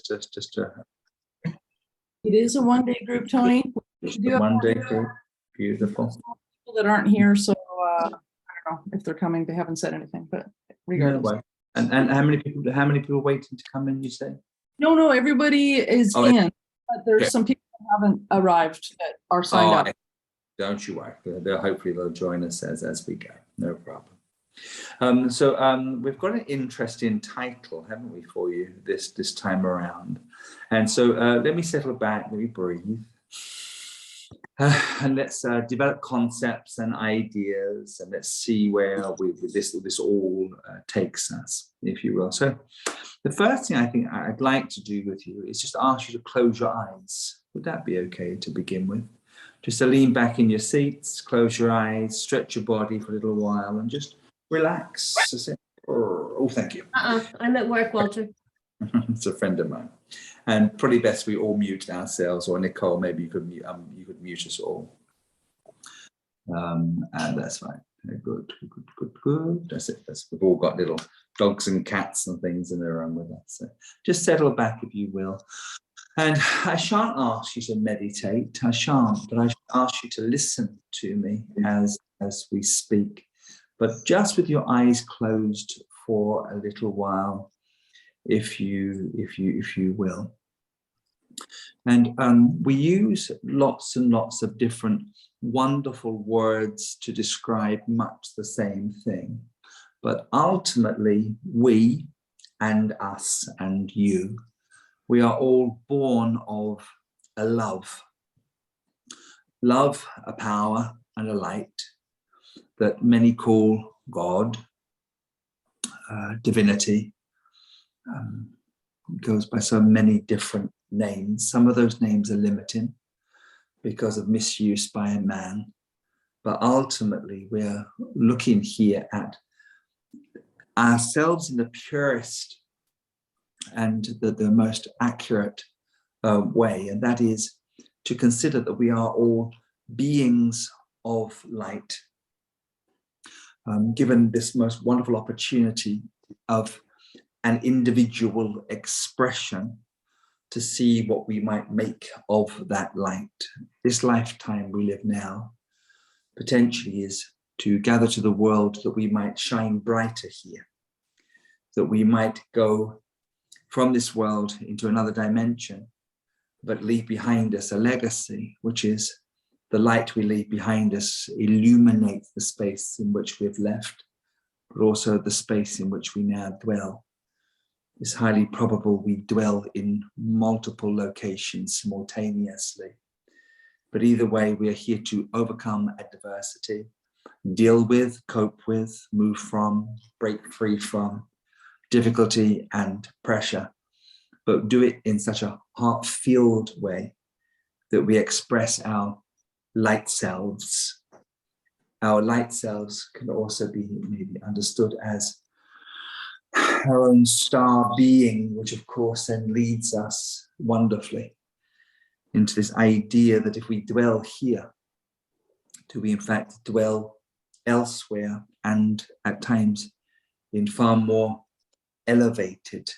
just a It is a one-day group, Tony. one-day group. Beautiful. People that aren't here, so I don't know if they're coming. They haven't said anything, but regardless. No way. And how many people waiting to come in, you say? No, everybody is in, but there's some people that haven't arrived that are signed up. Don't you worry. Hopefully they'll join us as we go. No problem. We've got an interesting title, haven't we, for you this time around? And so let me settle back, let me breathe. And let's develop concepts and ideas, and let's see where this all takes us, if you will. So the first thing I think I'd like to do with you is just ask you to close your eyes. Would that be okay to begin with? Just to lean back in your seats, close your eyes, stretch your body for a little while, and just relax. Oh, thank you. I'm at work, Walter. It's a friend of mine. And probably best we all mute ourselves, or Nicole, maybe you could mute us all. And that's fine. Good. That's it. We've all got little dogs and cats and things in the room with us. So just settle back, if you will. And I shan't ask you to meditate. I shan't, but I ask you to listen to me as we speak. But just with your eyes closed for a little while, if you will. And we use lots and lots of different wonderful words to describe much the same thing. But ultimately, we and us and you, we are all born of a love. Love, a power and a light that many call God, divinity. Goes by so many different names. Some of those names are limiting because of misuse by a man. But ultimately, we're looking here at ourselves in the purest and the most accurate way, and that is to consider that we are all beings of light, given this most wonderful opportunity of an individual expression to see what we might make of that light. This lifetime we live now potentially is to gather to the world that we might shine brighter here, that we might go from this world into another dimension, but leave behind us a legacy, which is the light we leave behind us illuminates the space in which we've left, but also the space in which we now dwell. It's highly probable we dwell in multiple locations simultaneously. But either way, we are here to overcome adversity, deal with, cope with, move from, break free from difficulty and pressure, but do it in such a heart-filled way that we express our light selves. Our light selves can also be maybe understood as our own star being, which of course then leads us wonderfully into this idea that if we dwell here, do we in fact dwell elsewhere, and at times in far more elevated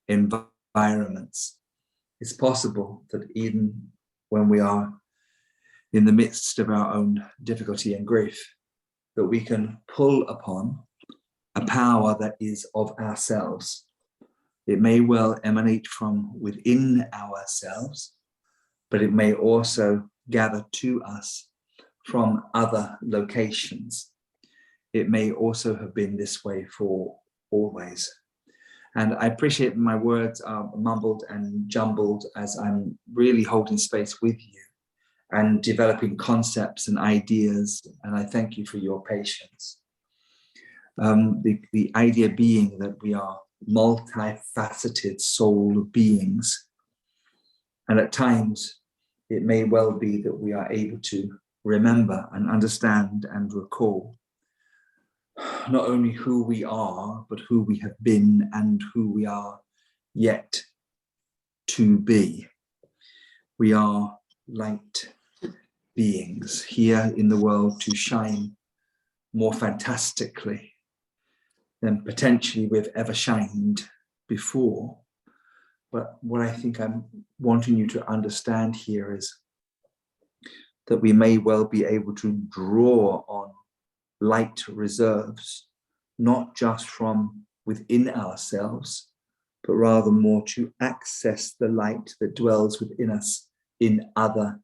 environments. It's possible that even when we are in the midst of our own difficulty and grief, that we can pull upon a power that is of ourselves. It may well emanate from within ourselves, but it may also gather to us from other locations. It may also have been this way for always. And I appreciate my words are mumbled and jumbled as I'm really holding space with you and developing concepts and ideas. And I thank you for your patience. The idea being that we are multifaceted soul beings. And at times, it may well be that we are able to remember and understand and recall not only who we are, but who we have been and who we are yet to be. We are light beings here in the world to shine more fantastically than potentially we've ever shined before. But what I think I'm wanting you to understand here is that we may well be able to draw on light reserves, not just from within ourselves, but rather more to access the light that dwells within us in other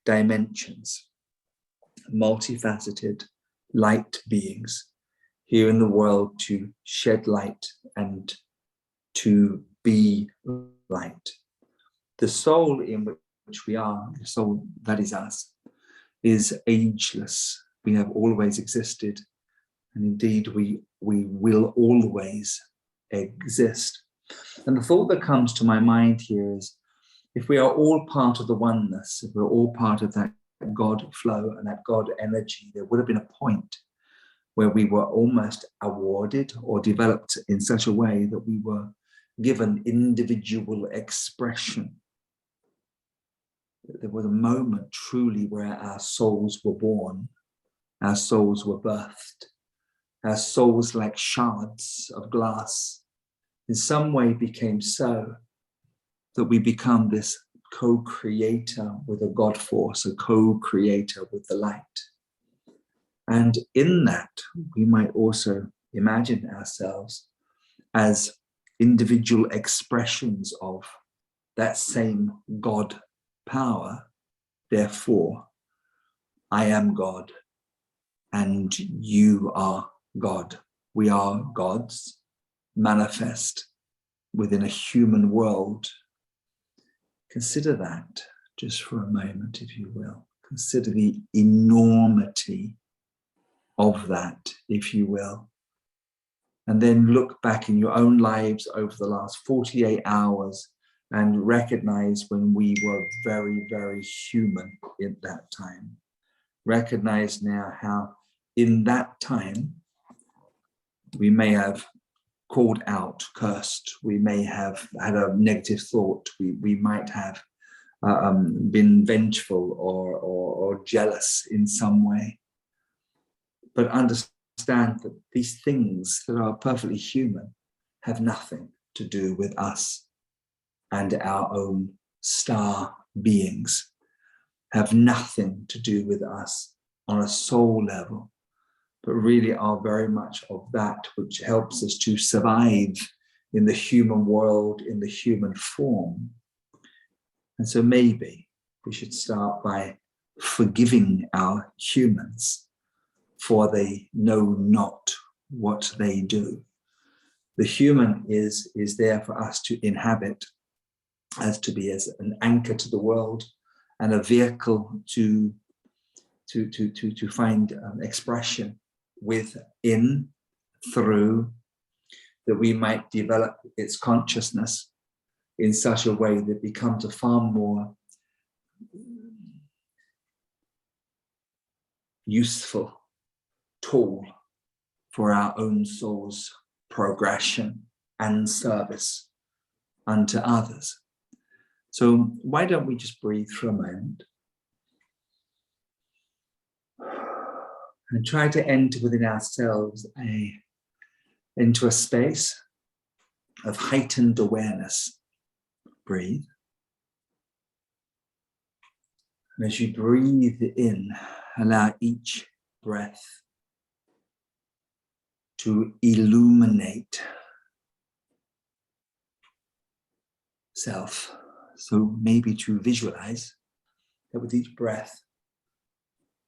dimensions, multifaceted light beings here in the world to shed light and to be light. The soul in which we are, the soul that is us, is ageless. We have always existed, and indeed we will always exist. And the thought that comes to my mind here is, if we are all part of the oneness, if we're all part of that God flow and that God energy, there would have been a point where we were almost awarded or developed in such a way that we were given individual expression. There was a moment truly where our souls were born, our souls were birthed, our souls, like shards of glass, in some way became so that we become this co-creator with a God force, a co-creator with the light. And in that, we might also imagine ourselves as individual expressions of that same God power. Therefore, I am God and you are God. We are gods manifest within a human world. Consider that just for a moment, if you will. Consider the enormity of that, if you will. And then look back in your own lives over the last 48 hours and recognize when we were very, very human in that time. Recognize now how in that time we may have called out, cursed, we may have had a negative thought, we might have been vengeful or jealous in some way. But understand that these things that are perfectly human have nothing to do with us and our own star beings, have nothing to do with us on a soul level, but really are very much of that which helps us to survive in the human world, in the human form. And so maybe we should start by forgiving our humans, for they know not what they do. The human is there for us to inhabit, as to be as an anchor to the world and a vehicle to find expression within, through, that we might develop its consciousness in such a way that it becomes a far more useful tool for our own soul's progression and service unto others. So why don't we just breathe for a moment and try to enter within ourselves into a space of heightened awareness. Breathe. And as you breathe in, allow each breath to illuminate self. So maybe to visualize that with each breath,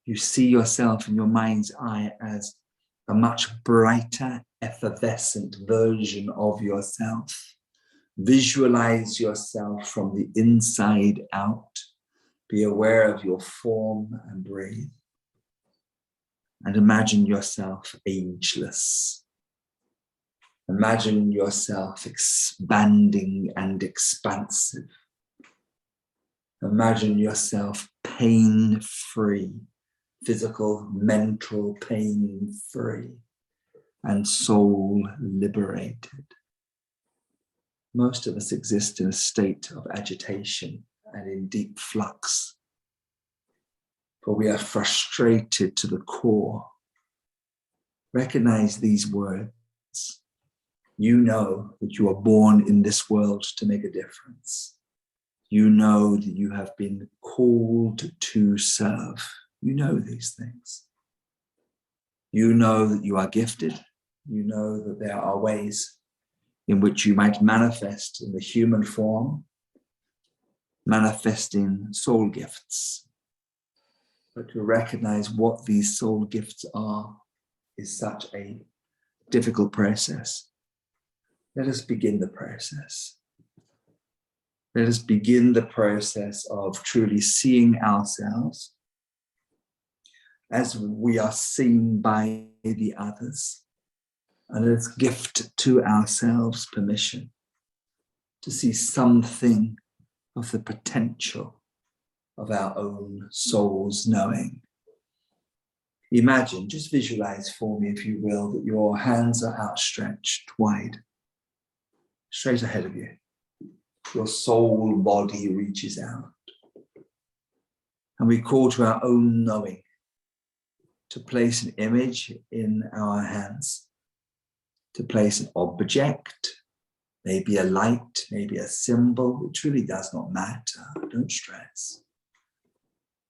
you see yourself in your mind's eye as a much brighter, effervescent version of yourself. Visualize yourself from the inside out. Be aware of your form and breathe. And imagine yourself ageless. Imagine yourself expanding and expansive. Imagine yourself pain-free, physical, mental pain-free, and soul liberated. Most of us exist in a state of agitation and in deep flux, for we are frustrated to the core. Recognize these words. You know that you are born in this world to make a difference. You know that you have been called to serve. You know these things. You know that you are gifted. You know that there are ways in which you might manifest in the human form, manifesting soul gifts. But to recognize what these soul gifts are is such a difficult process. Let us begin the process. Let us begin the process of truly seeing ourselves as we are seen by the others. And let's gift to ourselves permission to see something of the potential of our own soul's knowing. Imagine, just visualize for me, if you will, that your hands are outstretched wide, straight ahead of you. Your soul body reaches out. And we call to our own knowing to place an image in our hands, to place an object, maybe a light, maybe a symbol. It truly does not matter. Don't stress.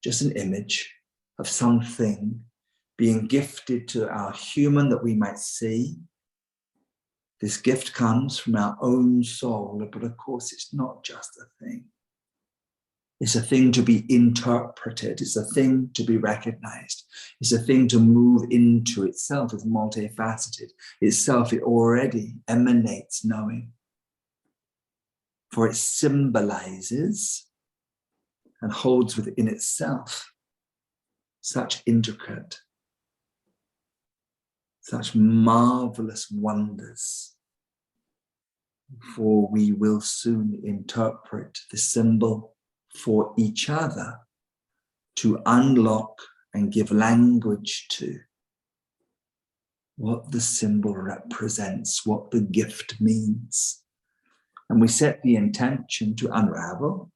Just an image of something being gifted to our human that we might see. This gift comes from our own soul, but of course it's not just a thing. It's a thing to be interpreted. It's a thing to be recognized. It's a thing to move into itself. It's multifaceted. Itself, it already emanates knowing. For it symbolizes and holds within itself such intricate, such marvelous wonders. For we will soon interpret the symbol for each other to unlock and give language to what the symbol represents, what the gift means. And we set the intention to unravel,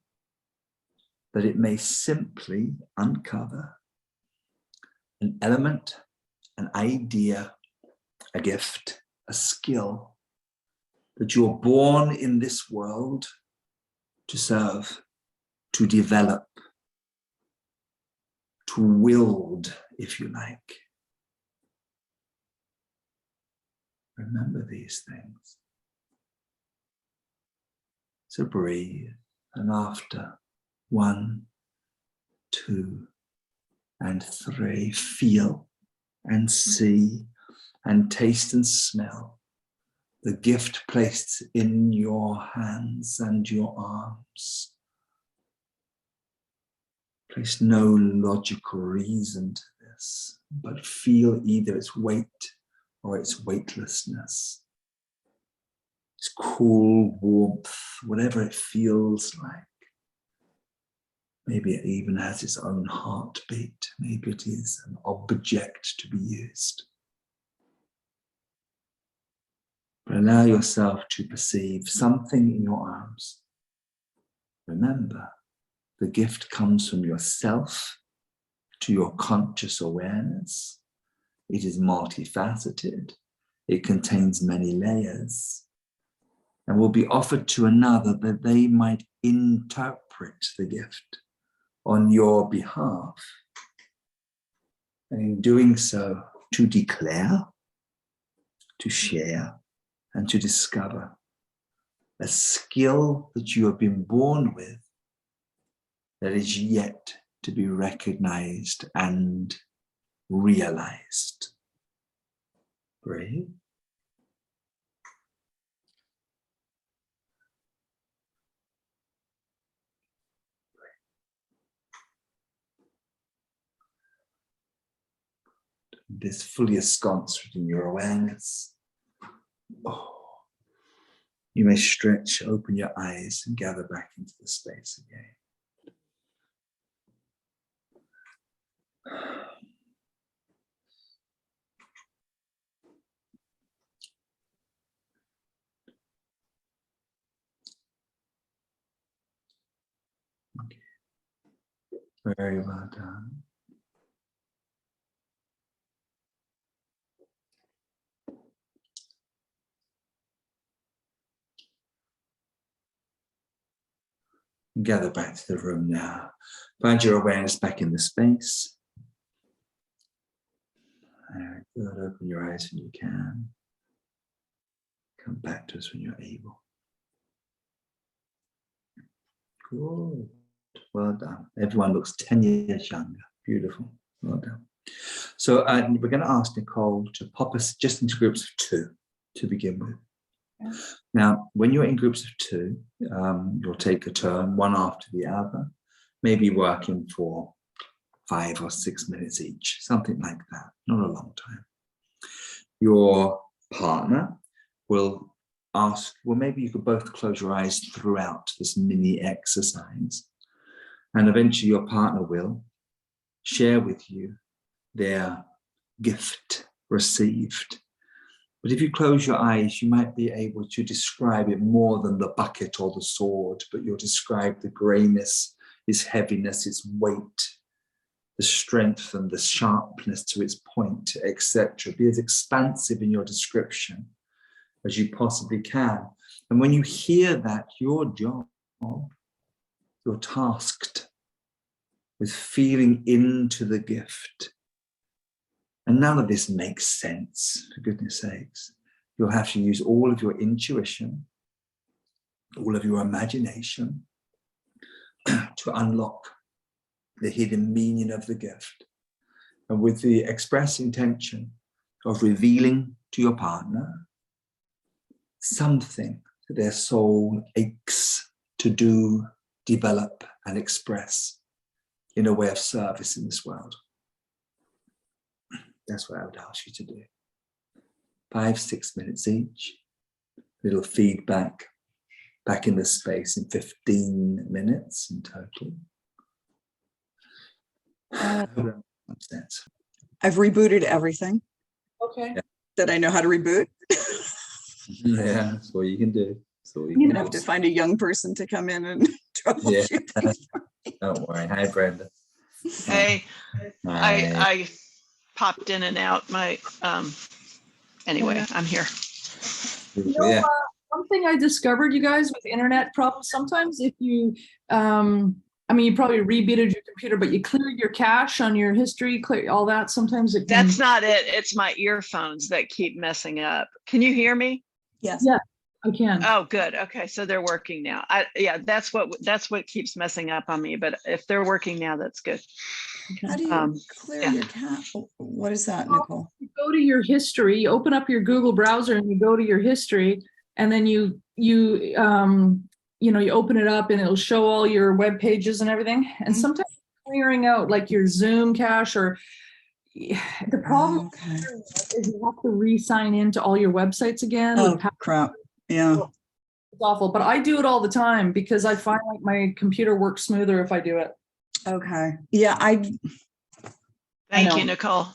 that it may simply uncover an element, an idea, a gift, a skill that you're born in this world to serve, to develop, to wield, if you like. Remember these things. So breathe, and after 1, 2, and 3, feel and see and taste and smell the gift placed in your hands and your arms. Place no logical reason to this, but feel either its weight or its weightlessness. Its cool warmth, whatever it feels like. Maybe it even has its own heartbeat. Maybe it is an object to be used. But allow yourself to perceive something in your arms. Remember, the gift comes from yourself to your conscious awareness. It is multifaceted. It contains many layers and will be offered to another that they might interpret the gift on your behalf. And in doing so, to declare, to share, and to discover a skill that you have been born with that is yet to be recognized and realized. Breathe. This fully ensconced in your awareness. Oh. You may stretch, open your eyes, and gather back into the space again. Okay. Very well done. Gather back to the room now. Find your awareness back in the space. Very good. Open your eyes when you can. Come back to us when you're able. Good. Well done. Everyone looks 10 years younger. Beautiful. Well done. So we're going to ask Nicole to pop us just into groups of 2 to begin with. Okay. Now, when you're in groups of 2, you'll take a turn, one after the other, maybe working for 5 or 6 minutes each, something like that, not a long time. Your partner will ask, well, maybe you could both close your eyes throughout this mini exercise, and eventually your partner will share with you their gift received. But if you close your eyes, you might be able to describe it more than the bucket or the sword, but you'll describe the grayness, its heaviness, its weight, the strength and the sharpness to its point, etc. Be as expansive in your description as you possibly can. And when you hear that, your job, you're tasked with feeling into the gift. And none of this makes sense, for goodness sakes. You'll have to use all of your intuition, all of your imagination to unlock the hidden meaning of the gift. And with the express intention of revealing to your partner something that their soul aches to do, develop, and express in a way of service in this world. That's what I would ask you to do. 5-6 minutes each. Little feedback back in the space in 15 minutes in total. I've rebooted everything Okay. that I know how to reboot. Yeah, that's what you can do. So you You can have to find a young person to come in and troubleshoot things. Don't worry. Hi, Brenda. Hey, Hi. I popped in and out. My anyway, I'm here. You know, Yeah. one thing I discovered, you guys, with internet problems, sometimes if you, I mean, you probably rebooted your computer, but you cleared your cache on your history, clear all that. Sometimes it can. That's not it. It's my earphones that keep messing up. Can you hear me? Yes. Yeah. I can. Oh, good. Okay, so they're working now. Yeah, that's what keeps messing up on me. But if they're working now, that's good. How do you clear yeah. your cat? What is that, Nicole? You go to your history, you open up your Google browser and you go to your history, and then you open it up and it'll show all your web pages and everything. And sometimes clearing out like your Zoom cache, or the problem is you have to re-sign into all your websites again. Oh, crap. Yeah. It's awful, but I do it all the time because I find like my computer works smoother if I do it. Okay. Yeah, Thank you, Nicole.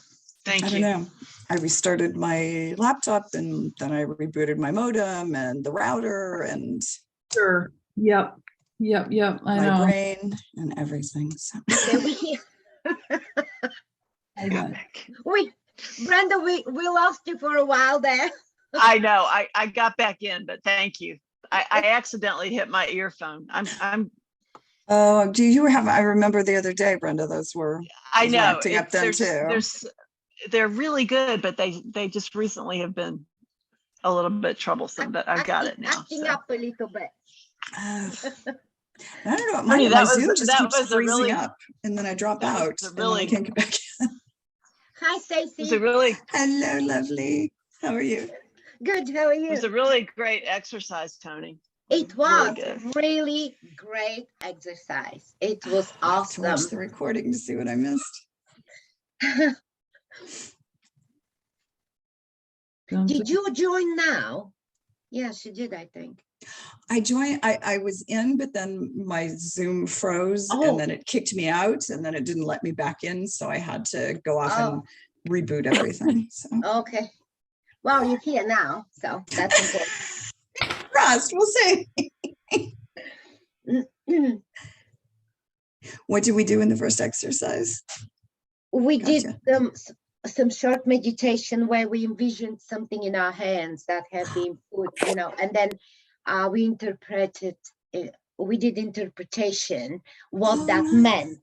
I don't know. I restarted my laptop and then I rebooted my modem and the router and Sure. Yep. I my know. brain and everything. So. Brenda, we lost you for a while there. I know. I got back in, but thank you. I accidentally hit my earphone. I'm Oh, do you have? I remember the other day, Brenda. Those were. I know. Acting up then too. They're really good, but they just recently have been a little bit troublesome. But I've got it now. Acting up a little bit. I don't know. Honey, My Zoom just keeps was a freezing really- up, and then I drop out, and then I can't get back in. Hi, Stacey. It was a really Hello, lovely. How are you? Good. How are It was you? a really great exercise, Tony. It was good. really great exercise. It was I have to watch awesome. the recording to see what I missed. Did you join now? Yes, you did, I think. I joined. I was in, but then my Zoom froze, and then it kicked me out, and then it didn't let me back in, so I had to go off and reboot everything. So. Okay. Well, you're here now, so that's important. Trust, we'll see. What did we do in the first exercise? We Gotcha. did some short meditation where we envisioned something in our hands that had been put, and then we interpreted we did interpretation, what Oh, that nice. meant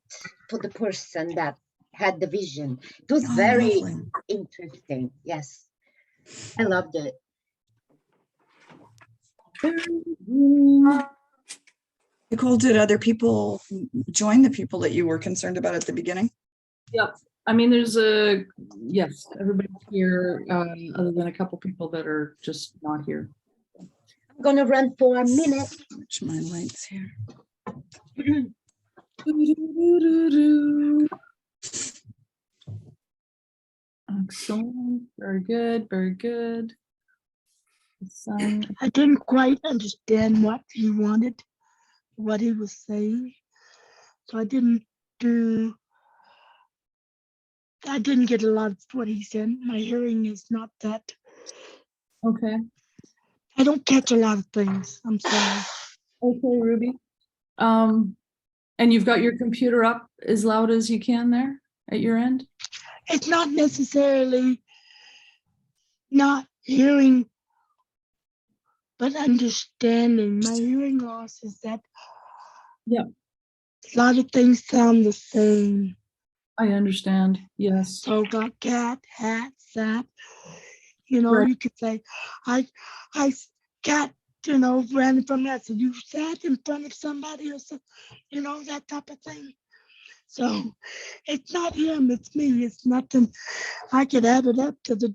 for the person that had the vision. It was Oh, very lovely. interesting. Yes, I loved it. Nicole, did other people join, the people that you were concerned about at the beginning? Yep. I mean, yes, everybody's here, other than a couple people that are just not here. I'm gonna run for a minute. Switch my lights here. Excellent. Very good. Very good. The sun. I didn't quite understand what he wanted, what he was saying. So I didn't get a lot of what he said. My hearing is not that. Okay. I don't catch a lot of things. I'm sorry. Okay, Ruby. And you've got your computer up as loud as you can there at your end? It's not necessarily not hearing, but understanding. My hearing loss is that Yep. a lot of things sound the same. I understand. Yes. So got cat, hat, sat. You know, Right. you could say, I cat, ran from that. So you sat in front of somebody or something, that type of thing. So it's not him, it's me. It's nothing. I could add it up to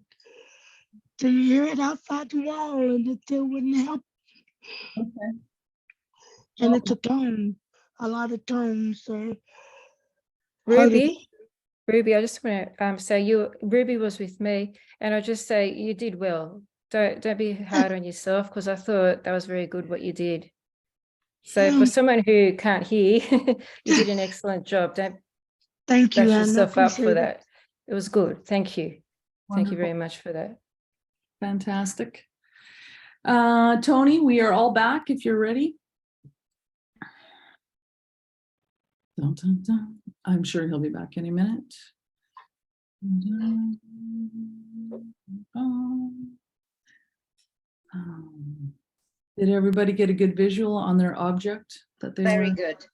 hear it outside the wall and it still wouldn't help. Okay. And it's a tone, a lot of tones. So Ruby, I just want to say Ruby was with me, and I just say you did well. Don't be hard on yourself, because I thought that was very good what you did. So for someone who can't hear, you did an excellent job. Don't thank you, bash Anne. I yourself up for appreciate it. that. It was good. Thank you. Thank you Wonderful. very much for that. Fantastic. Tony, we are all back if you're ready. Dun, dun, dun. I'm sure he'll be back any minute. Did everybody get a good visual on their object that they Very were? good.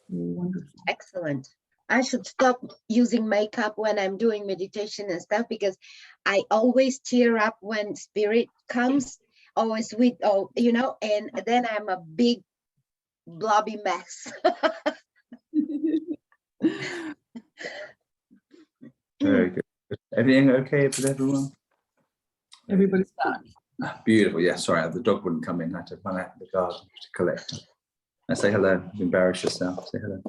Wonderful. Excellent. I should stop using makeup when I'm doing meditation and stuff, because I always tear up when spirit comes, always with, and then I'm a big blobby mess. Very good. Everything okay with everyone? Everybody's back. Beautiful. Yeah, sorry, the dog wouldn't come in. I had to run out in the garden to collect her. I say hello. Embarrass yourself. Say hello.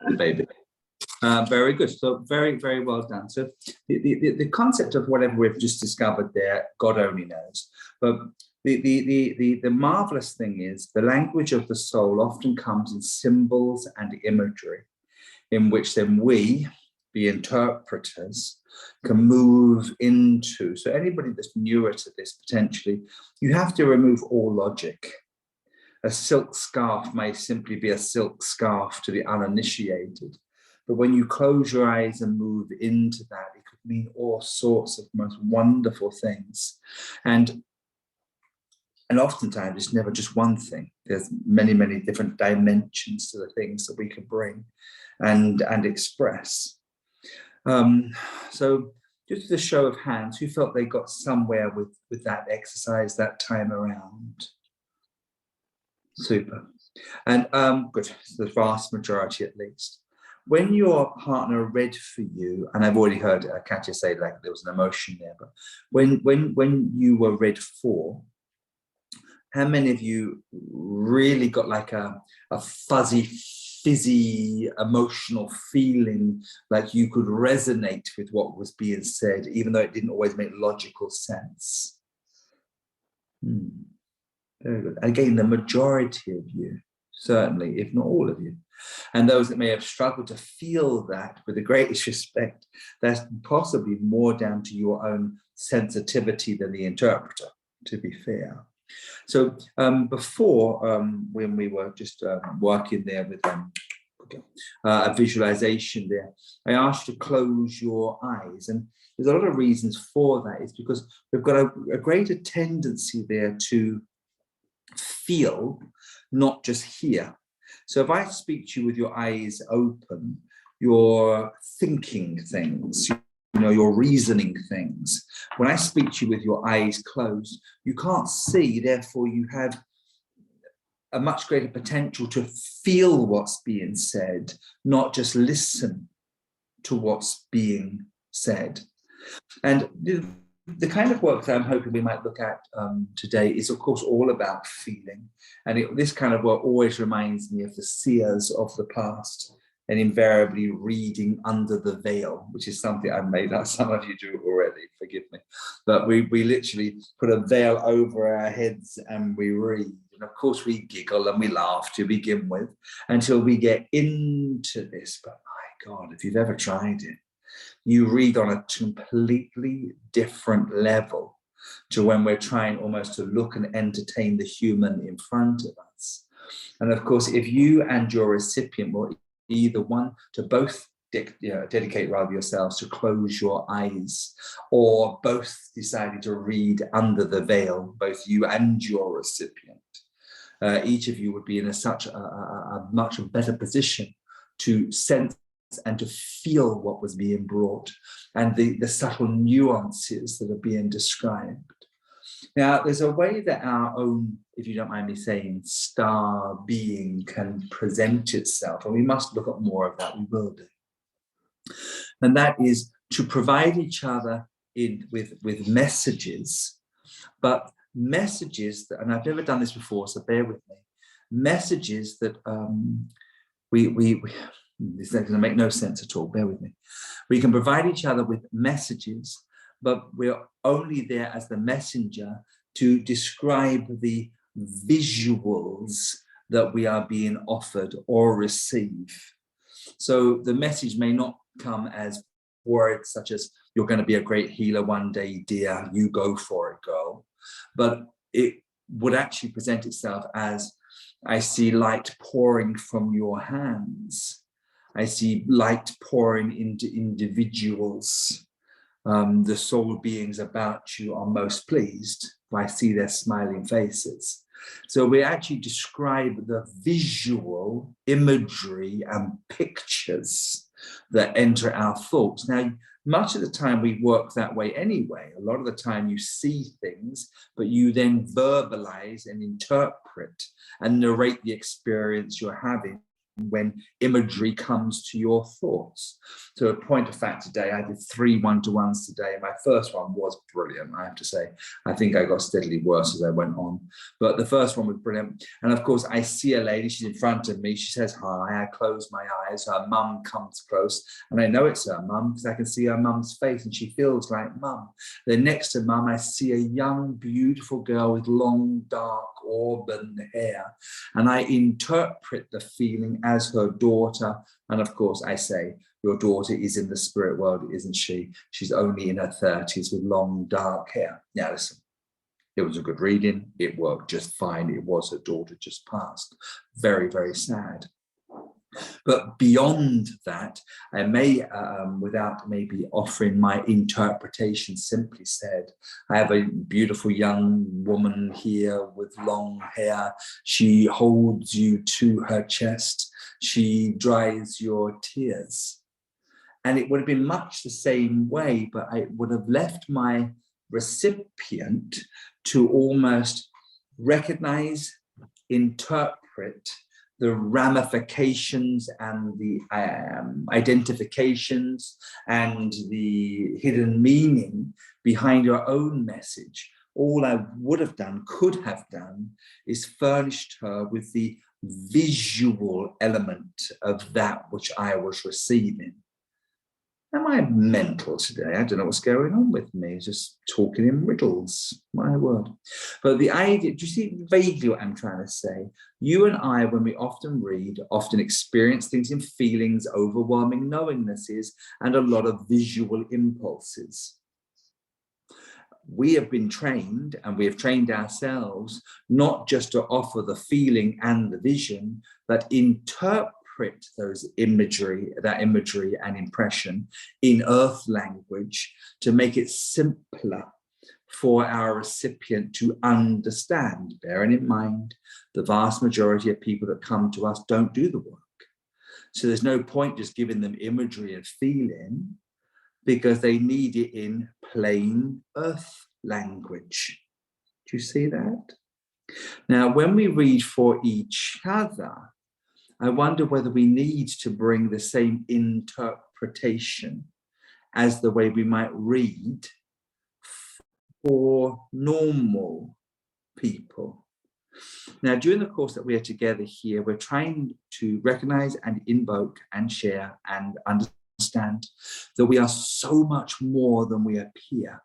The baby. Very good. So very, very well done. So the concept of whatever we've just discovered there, God only knows. But the marvelous thing is the language of the soul often comes in symbols and imagery, in which then we, the interpreters, can move into. So anybody that's newer to this, potentially, you have to remove all logic. A silk scarf may simply be a silk scarf to the uninitiated. But when you close your eyes and move into that, it could mean all sorts of most wonderful things. And oftentimes it's never just one thing. There's many, many different dimensions to the things that we can bring and express. So just a show of hands, who felt they got somewhere with that exercise that time around? Super. And good, the vast majority at least. When your partner read for you, and I've already heard Katya say like there was an emotion there, but when you were read for, how many of you really got like a fuzzy, fizzy, emotional feeling, like you could resonate with what was being said, even though it didn't always make logical sense? Very good. Again, the majority of you, certainly, if not all of you. And those that may have struggled to feel that, with the greatest respect, that's possibly more down to your own sensitivity than the interpreter, to be fair. So before, when we were just working there with a visualization there. I asked you to close your eyes, and there's a lot of reasons for that. It's because we've got a greater tendency there to feel, not just hear. So if I speak to you with your eyes open, you're thinking things, you're reasoning things. When I speak to you with your eyes closed, you can't see, therefore you have a much greater potential to feel what's being said, not just listen to what's being said. And the kind of work that I'm hoping we might look at today is, of course, all about feeling. And this kind of work always reminds me of the seers of the past, and invariably reading under the veil, which is something I've made up. Some of you do already, forgive me. But we literally put a veil over our heads and we read. And of course we giggle and we laugh to begin with until we get into this. But my God, if you've ever tried it, you read on a completely different level to when we're trying almost to look and entertain the human in front of us. And of course, if you and your recipient will either one to both dedicate rather yourselves to close your eyes, or both decided to read under the veil, both you and your recipient, each of you would be in such a much better position to sense and to feel what was being brought and the subtle nuances that are being described. Now, there's a way that our own, if you don't mind me saying, star being can present itself, and we must look at more of that, we will do. And that is to provide each other with messages, but messages that, and I've never done this before, so bear with me, messages that this is going to make no sense at all, bear with me. We can provide each other with messages, but we're only there as the messenger to describe the visuals that we are being offered or receive. So the message may not come as words such as, you're going to be a great healer one day, dear, you go for it, girl. But it would actually present itself as, I see light pouring from your hands. I see light pouring into individuals. The soul beings about you are most pleased. I see their smiling faces. So we actually describe the visual imagery and pictures that enter our thoughts. Now, much of the time we work that way anyway. A lot of the time you see things, but you then verbalize and interpret and narrate the experience you're having when imagery comes to your thoughts. So a point of fact today, I did 3 one-to-ones today. My first one was brilliant, I have to say. I think I got steadily worse as I went on, but the first one was brilliant. And of course I see a lady, she's in front of me, she says hi, I close my eyes, her mum comes close, and I know it's her mum because I can see her mum's face and she feels like mum. Then next to mum, I see a young, beautiful girl with long, dark auburn hair, and I interpret the feeling as her daughter. And of course I say, your daughter is in the spirit world, isn't she? She's only in her 30s with long dark hair. Now listen, it was a good reading, it worked just fine. It was her daughter just passed. Very, very sad. But beyond that, I may, without maybe offering my interpretation, simply said, I have a beautiful young woman here with long hair. She holds you to her chest. She dries your tears. And it would have been much the same way, but I would have left my recipient to almost recognize, interpret the ramifications and the identifications and the hidden meaning behind your own message. All I would have done, could have done, is furnished her with the visual element of that which I was receiving. Am I mental today? I don't know what's going on with me. Just talking in riddles, my word. But the idea, do you see vaguely what I'm trying to say? You and I, when we often read, often experience things in feelings, overwhelming knowingnesses, and a lot of visual impulses. We have been trained, and we have trained ourselves, not just to offer the feeling and the vision, but interpret interpret that imagery and impression in earth language to make it simpler for our recipient to understand, bearing in mind the vast majority of people that come to us don't do the work. So there's no point just giving them imagery and feeling, because they need it in plain earth language. Do you see that? Now, when we read for each other, I wonder whether we need to bring the same interpretation as the way we might read for normal people. Now, during the course that we are together here, we're trying to recognize and invoke and share and understand that we are so much more than we appear,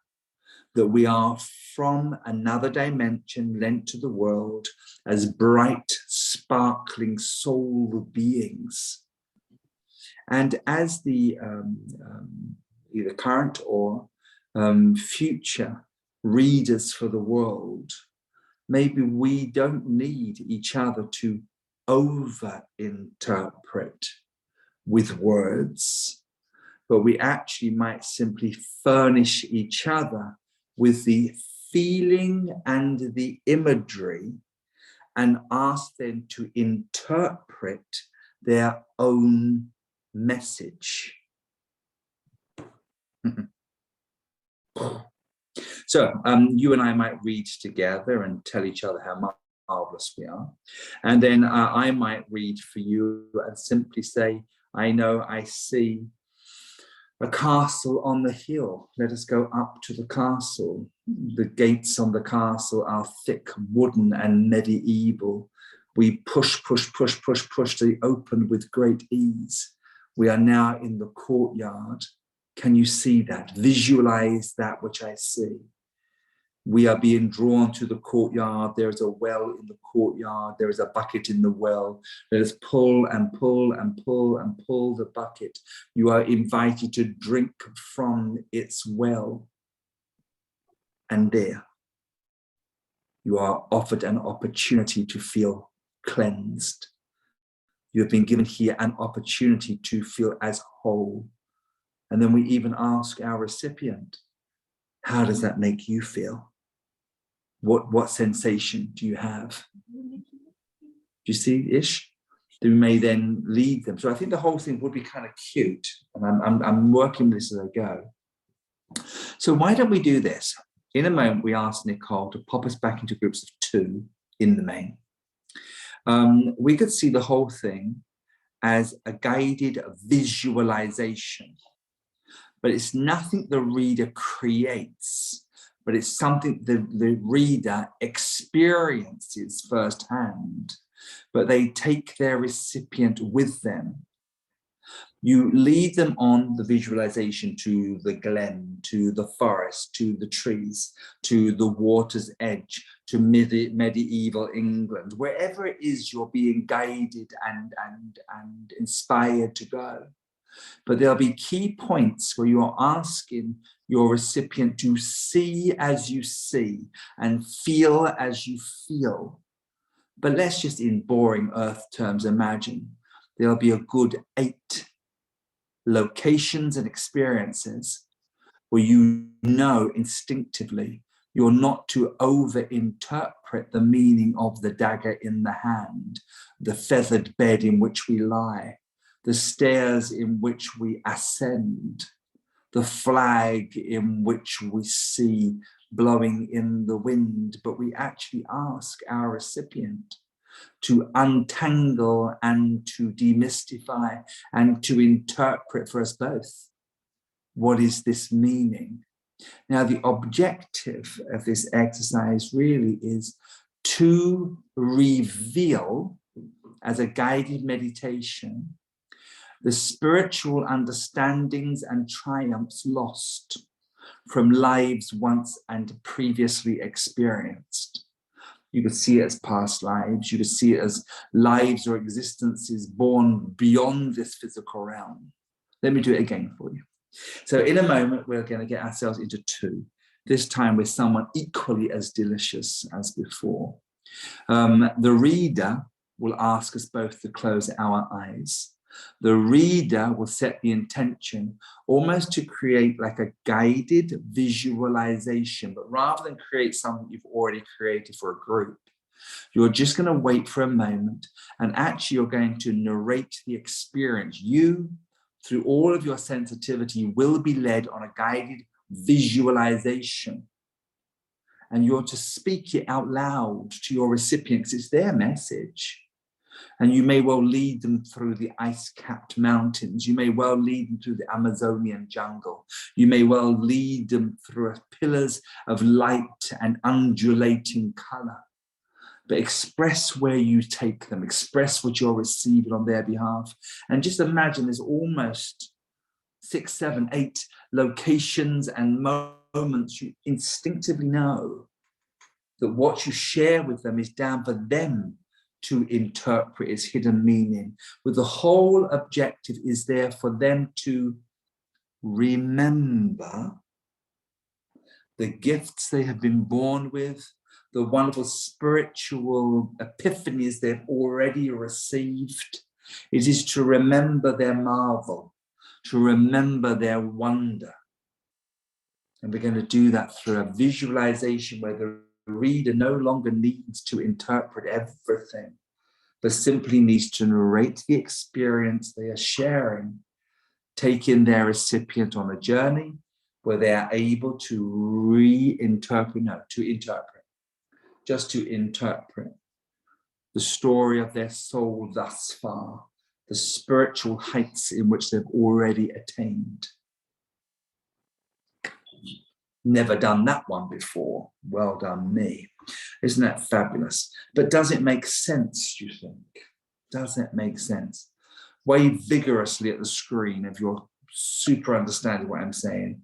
that we are from another dimension lent to the world as bright, sparkling soul beings. And as the either current or future readers for the world, maybe we don't need each other to over-interpret with words, but we actually might simply furnish each other with the feeling and the imagery and ask them to interpret their own message. So you and I might read together and tell each other how marvelous we are. And then I might read for you and simply say, I know I see a castle on the hill. Let us go up to the castle. The gates on the castle are thick, wooden and medieval. We push, push, push, push, push. They open with great ease. We are now in the courtyard. Can you see that? Visualize that which I see. We are being drawn to the courtyard. There is a well in the courtyard. There is a bucket in the well. Let us pull and pull and pull and pull the bucket. You are invited to drink from its well. And there, you are offered an opportunity to feel cleansed. You have been given here an opportunity to feel as whole. And then we even ask our recipient, how does that make you feel? What sensation do you have? Do you see, Ish? We may then lead them. So I think the whole thing would be kind of cute. And I'm working with this as I go. So why don't we do this? In a moment, we ask Nicole to pop us back into groups of 2 in the main. We could see the whole thing as a guided visualization. But it's nothing the reader creates, but it's something the reader experiences firsthand, but they take their recipient with them. You lead them on the visualization to the glen, to the forest, to the trees, to the water's edge, to medieval England, wherever it is you're being guided and inspired to go. But there'll be key points where you are asking your recipient to see as you see and feel as you feel. But let's just, in boring earth terms, imagine there'll be a good 8 locations and experiences where you know instinctively you're not to over-interpret the meaning of the dagger in the hand, the feathered bed in which we lie, the stairs in which we ascend, the flag in which we see blowing in the wind, but we actually ask our recipient to untangle and to demystify and to interpret for us both. What is this meaning? Now, the objective of this exercise really is to reveal, as a guided meditation, the spiritual understandings and triumphs lost from lives once and previously experienced. You could see it as past lives. You could see it as lives or existences born beyond this physical realm. Let me do it again for you. So in a moment, we're going to get ourselves into 2, this time with someone equally as delicious as before. The reader will ask us both to close our eyes. The reader will set the intention almost to create like a guided visualization, but rather than create something you've already created for a group, you're just going to wait for a moment and actually you're going to narrate the experience. You, through all of your sensitivity, will be led on a guided visualization. And you're to speak it out loud to your recipients. It's their message. And you may well lead them through the ice-capped mountains. You may well lead them through the Amazonian jungle. You may well lead them through pillars of light and undulating color. But express where you take them, express what you're receiving on their behalf. And just imagine there's almost 6, 7, 8 locations and moments you instinctively know that what you share with them is down for them to interpret its hidden meaning, with the whole objective is there for them to remember the gifts they have been born with, the wonderful spiritual epiphanies they've already received. It is to remember their marvel, to remember their wonder. And we're going to do that through a visualization where the reader no longer needs to interpret everything, but simply needs to narrate the experience they are sharing, taking their recipient on a journey where they are able to just to interpret the story of their soul thus far, the spiritual heights in which they've already attained. Never done that one before. Well done, me. Isn't that fabulous? But does it make sense, do you think? Does it make sense? Wave vigorously at the screen if you're super understanding what I'm saying.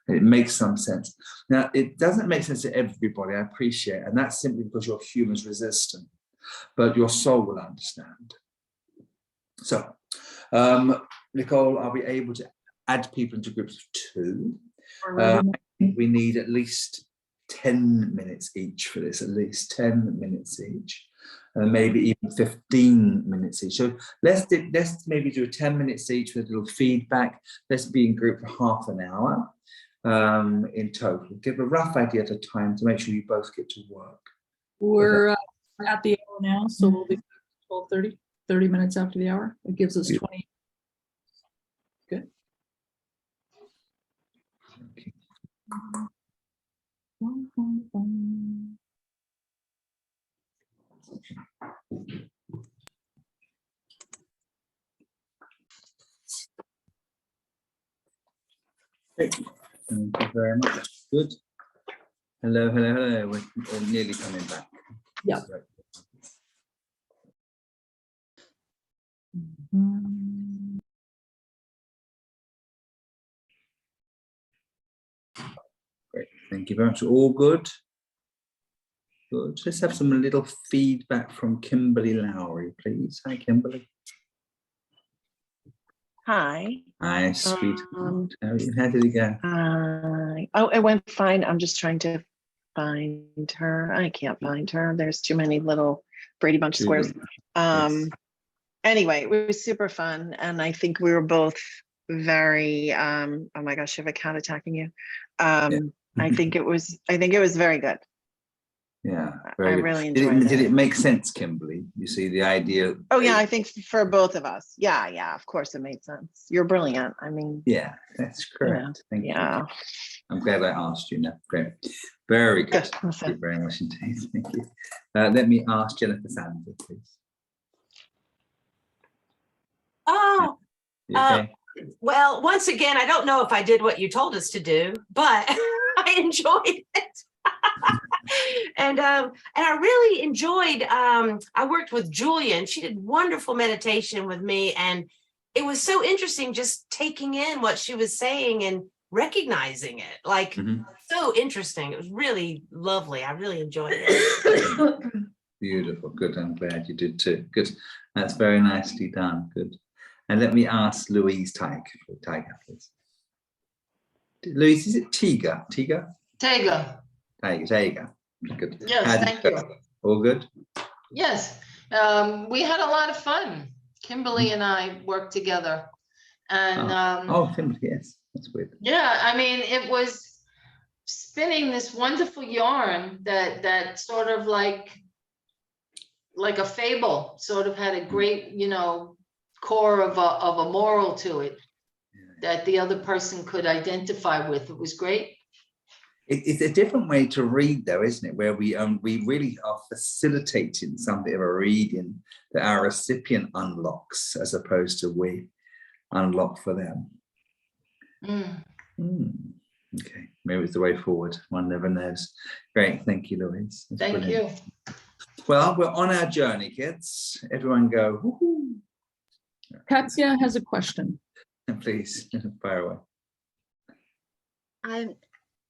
It makes some sense. Now, it doesn't make sense to everybody, I appreciate, and that's simply because your human's resistant, but your soul will understand. So, Nicole, are we able to add people into groups of 2? We need at least 10 minutes each for this, at least 10 minutes each, and maybe even 15 minutes each. So let's maybe do 10 minutes each with a little feedback. Let's be in group for half an hour in total. Give a rough idea of the time to make sure you both get to work. We're at the hour now, so we'll be 12:30, 30 minutes after the hour. It gives us 20. Good. Okay. Thank you very much. Good. Hello. We're all nearly coming back. Yeah. Great. Thank you very much. All good. Good. Let's have some little feedback from Kimberly Lowry, please. Hi, Kimberly. Hi. Hi, sweet. How did it go? Oh, it went fine. I'm just trying to find her. I can't find her. There's too many little Brady Bunch squares. Yes. Anyway, it was super fun. And I think we were both very, oh my gosh, you have a cat attacking you. I think it was very good. Yeah, I really enjoyed it. Did it make sense, Kimberly? You see the idea? Oh yeah, I think for both of us. Yeah, of course it made sense. You're brilliant. I mean, yeah, that's correct. Thank you. I'm glad I asked you now. Great. Very good. Thank you very much indeed. Thank you. Let me ask Jennifer Sanders, please. Oh, okay? Well, once again, I don't know if I did what you told us to do, but I enjoyed it. And I really enjoyed, I worked with Julia and she did wonderful meditation with me. And it was so interesting just taking in what she was saying and recognizing it. Like, so interesting. It was really lovely. I really enjoyed it. Beautiful. Good. I'm glad you did too. Good. That's very nicely done. Good. And let me ask Louise Tiger, please. Louise, is it Tiga? Tiger. Tiger. Tiger. Good. Yes, thank you. All good? Yes, We had a lot of fun. Kimberly and I worked together. And Tim, yes, that's weird. yeah, I mean, it was spinning this wonderful yarn that sort of like a fable, sort of had a great, core of a moral to it that the other person could identify with. It was great. It's a different way to read, though, isn't it? Where we really are facilitating something of a reading that our recipient unlocks, as opposed to we unlock for them. Okay, maybe it's the way forward. One never knows. Great, thank you, Louise. That's Thank brilliant. you. Well, we're on our journey, kids. Everyone go, woohoo. Katya has a question. Please, fire away.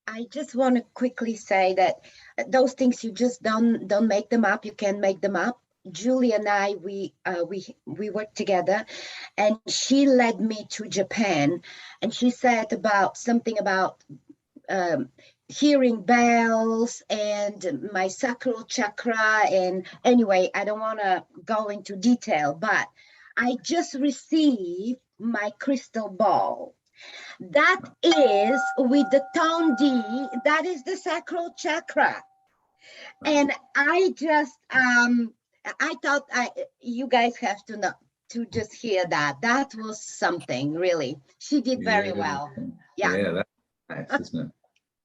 I just want to quickly say that those things you just don't make them up. You can make them up. Julie and I, we worked together, and she led me to Japan, and she said something about hearing bells and my sacral chakra. And anyway, I don't want to go into detail, but I just received my crystal ball. That is with the tone D, that is the sacral chakra. And I just, I thought you guys have to know, to just hear that. That was something, really. She did very well. Yeah, that's nice, isn't it?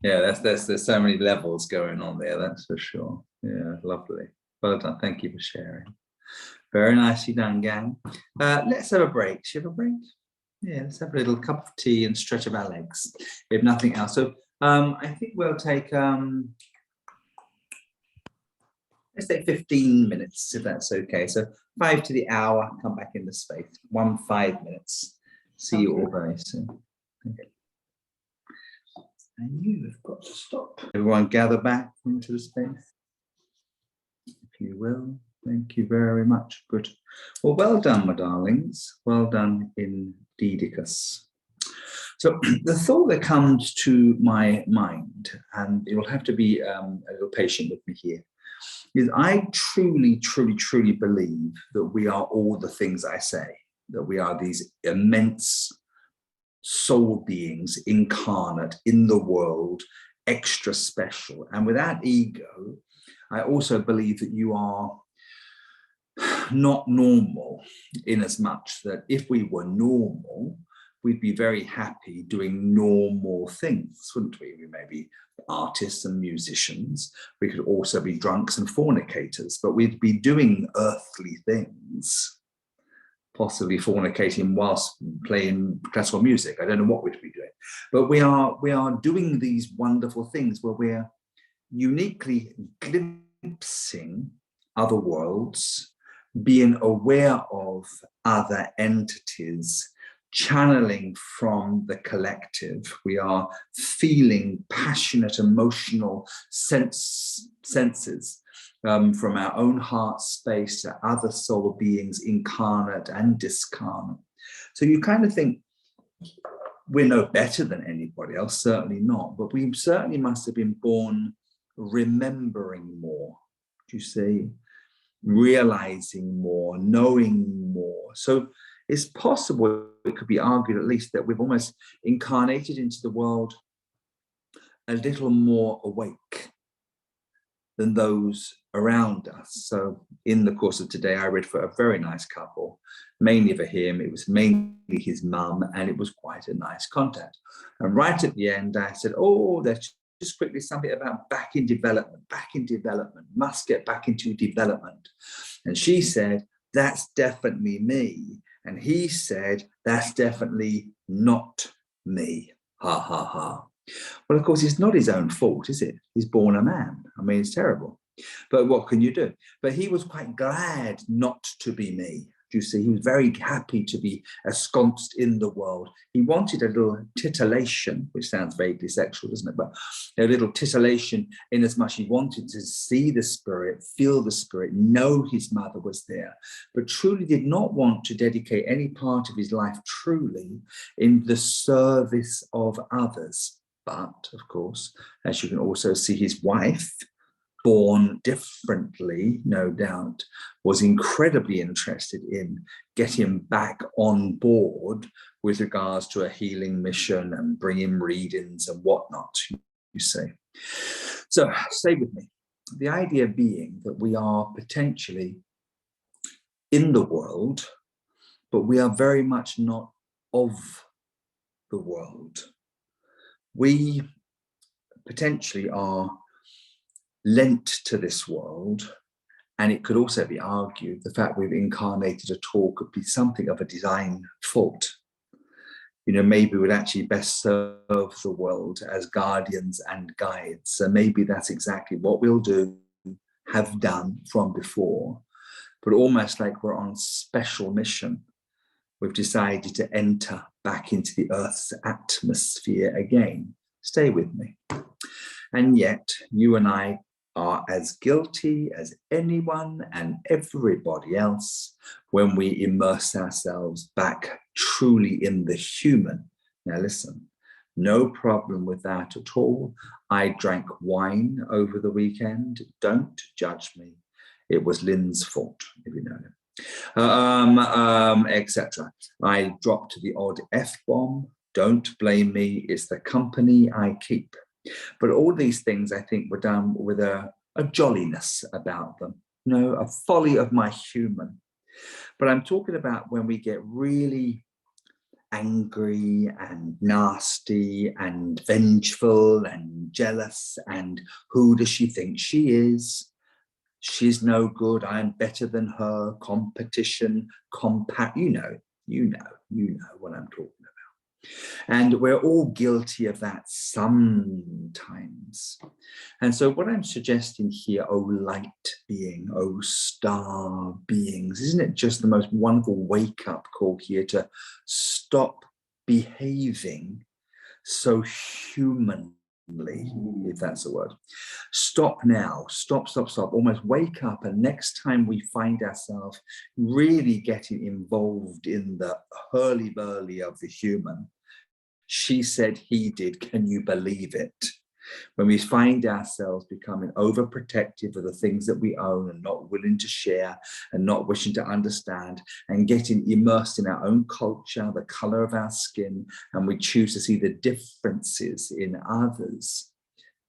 Yeah, there's so many levels going on there, that's for sure. Yeah, lovely. Well done. Thank you for sharing. Very nicely done, gang. Let's have a break. Should we have a break? Yeah, let's have a little cup of tea and stretch of our legs, if nothing else. So I think we'll take, let's take 15 minutes, if that's okay. So 5 to the hour, come back in the space. 5 minutes. See you all very soon. Okay. And you have got to stop. Everyone gather back into the space, if you will. Thank you very much. Good. Well done, my darlings. Well done indeedicus. So the thought that comes to my mind, and you'll have to be a little patient with me here, is I truly, truly, truly believe that we are all the things I say, that we are these immense soul beings incarnate in the world, extra special. And without ego, I also believe that you are not normal, in as much that if we were normal, we'd be very happy doing normal things, wouldn't we? We may be artists and musicians. We could also be drunks and fornicators, but we'd be doing earthly things, possibly fornicating whilst playing classical music. I don't know what we'd be doing, but we are doing these wonderful things where we're uniquely glimpsing other worlds, being aware of other entities, channeling from the collective. We are feeling passionate, emotional senses from our own heart space to other soul beings, incarnate and discarnate. So you kind of think, we're no better than anybody else, certainly not, but we certainly must have been born remembering more, do you see? Realizing more, knowing more. So it's possible, it could be argued at least, that we've almost incarnated into the world a little more awake than those around us. So in the course of today, I read for a very nice couple, mainly for him. It was mainly his mum, and it was quite a nice contact. And right at the end, I said, oh, there's just quickly something about back in development, must get back into development. And she said, that's definitely me. And he said, that's definitely not me. Ha, ha, ha. Well, of course, it's not his own fault, is it? He's born a man. I mean, it's terrible. But what can you do? But he was quite glad not to be me. Do you see? He was very happy to be ensconced in the world. He wanted a little titillation, which sounds vaguely sexual, doesn't it? But a little titillation in as much he wanted to see the spirit, feel the spirit, know his mother was there, but truly did not want to dedicate any part of his life truly in the service of others. But, of course, as you can also see, his wife born differently, no doubt, was incredibly interested in getting back on board with regards to a healing mission and bringing readings and whatnot, you see. So stay with me. The idea being that we are potentially in the world, but we are very much not of the world. We potentially are lent to this world, and it could also be argued the fact we've incarnated at all could be something of a design fault. You know, maybe we'd actually best serve the world as guardians and guides. So maybe that's exactly what we'll do, have done from before, but almost like we're on special mission. We've decided to enter back into the Earth's atmosphere again. Stay with me. And yet, you and I are as guilty as anyone and everybody else when we immerse ourselves back truly in the human. Now listen, no problem with that at all. I drank wine over the weekend. Don't judge me. It was Lynn's fault, if you know him. Etc. I dropped the odd F-bomb. Don't blame me. It's the company I keep. But all these things, I think, were done with a jolliness about them, you know, a folly of my human. But I'm talking about when we get really angry and nasty and vengeful and jealous, and who does she think she is? She's no good. I'm better than her. Competition, you know what I'm talking about. And we're all guilty of that sometimes. And so what I'm suggesting here, oh light being, oh star beings, isn't it just the most wonderful wake-up call here to stop behaving so humanly, if that's a word. Stop now, stop, almost wake up, and next time we find ourselves really getting involved in the hurly-burly of the human, she said, he did, can you believe it? When we find ourselves becoming overprotective of the things that we own and not willing to share and not wishing to understand and getting immersed in our own culture, the color of our skin, and we choose to see the differences in others,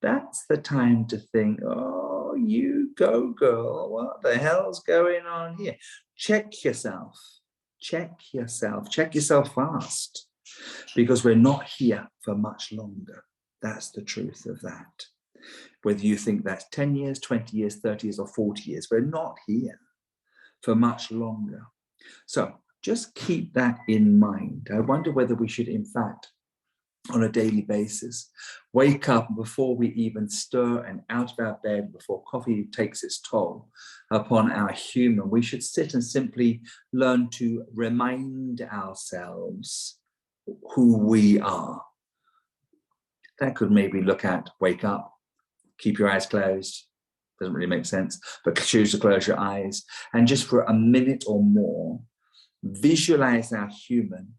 that's the time to think, oh, you go, girl, what the hell's going on here? Check yourself fast. Because we're not here for much longer. That's the truth of that. Whether you think that's 10 years, 20 years, 30 years, or 40 years, we're not here for much longer. So just keep that in mind. I wonder whether we should, in fact, on a daily basis, wake up before we even stir and out of our bed, before coffee takes its toll upon our human. We should sit and simply learn to remind ourselves who we are. That could maybe look at wake up, keep your eyes closed, doesn't really make sense, but choose to close your eyes and just for a minute or more, visualize our human,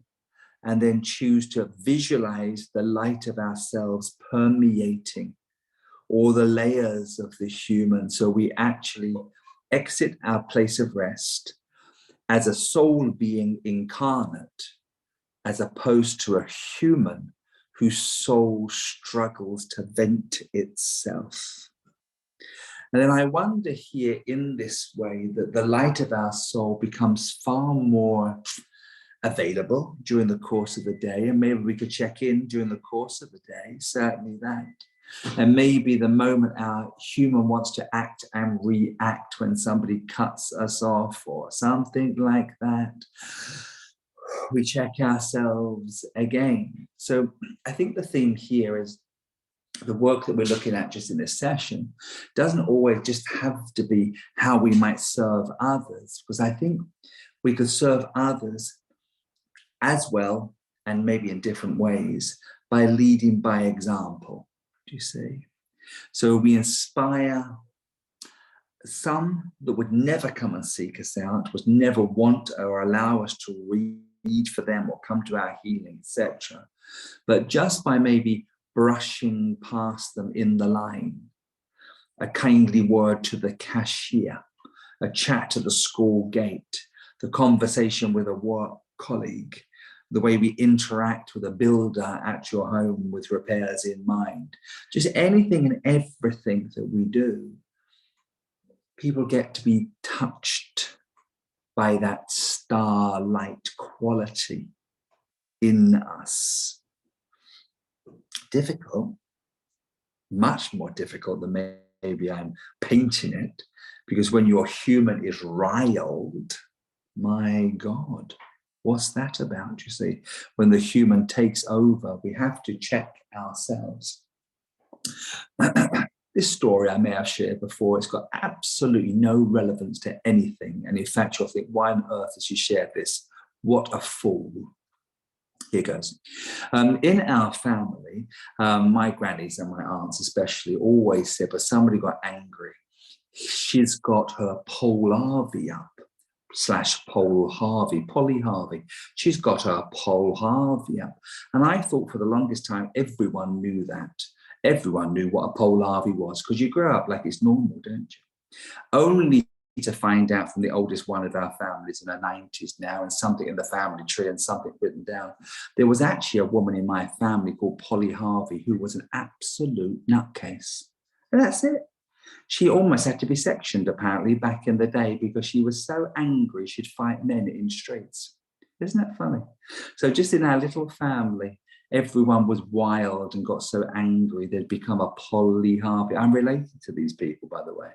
and then choose to visualize the light of ourselves permeating all the layers of the human. So we actually exit our place of rest as a soul being incarnate, as opposed to a human whose soul struggles to vent itself. And then I wonder here in this way that the light of our soul becomes far more available during the course of the day. And maybe we could check in during the course of the day, certainly that. And maybe the moment our human wants to act and react when somebody cuts us off or something like that, we check ourselves again. So I think the theme here is the work that we're looking at just in this session doesn't always just have to be how we might serve others, because I think we could serve others as well, and maybe in different ways, by leading by example, do you see? So we inspire some that would never come and seek us out, would never want or allow us to read for them or come to our healing, etc. But just by maybe brushing past them in the line, a kindly word to the cashier, a chat at the school gate, the conversation with a work colleague, the way we interact with a builder at your home with repairs in mind, just anything and everything that we do, people get to be touched by that starlight quality in us. Difficult, much more difficult than maybe I'm painting it, because when your human is riled, my God, what's that about? You see, when the human takes over, we have to check ourselves. This story I may have shared before, it's got absolutely no relevance to anything. And in fact, you'll think, why on earth has she shared this? What a fool. Here goes. In our family, my grannies and my aunts especially always said, but somebody got angry, she's got her Polharvey up, / Pole Harvey, Polly Harvey. She's got her Pole Harvey up. And I thought for the longest time, everyone knew that. Everyone knew what a Pole Harvey was, because you grow up like it's normal, don't you? Only to find out from the oldest one of our families in her 90s now, and something in the family tree and something written down. There was actually a woman in my family called Polly Harvey who was an absolute nutcase. And that's it. She almost had to be sectioned, apparently, back in the day, because she was so angry she'd fight men in streets. Isn't that funny? So just in our little family, everyone was wild and got so angry they'd become a Polly Harvey. I'm related to these people, by the way.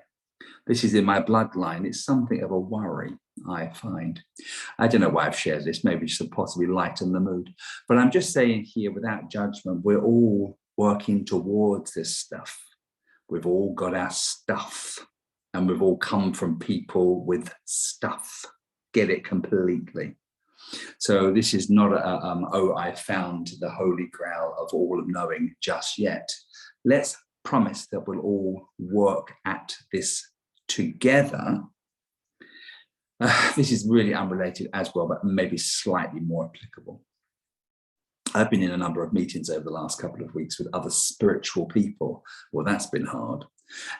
This is in my bloodline. It's something of a worry, I find. I don't know why I've shared this, maybe just to possibly lighten the mood. But I'm just saying here, without judgment, we're all working towards this stuff. We've all got our stuff, and we've all come from people with stuff. Get it completely. So this is not oh, I found the holy grail of all of knowing just yet. Let's promise that we'll all work at this together. This is really unrelated as well, but maybe slightly more applicable. I've been in a number of meetings over the last couple of weeks with other spiritual people. Well, that's been hard.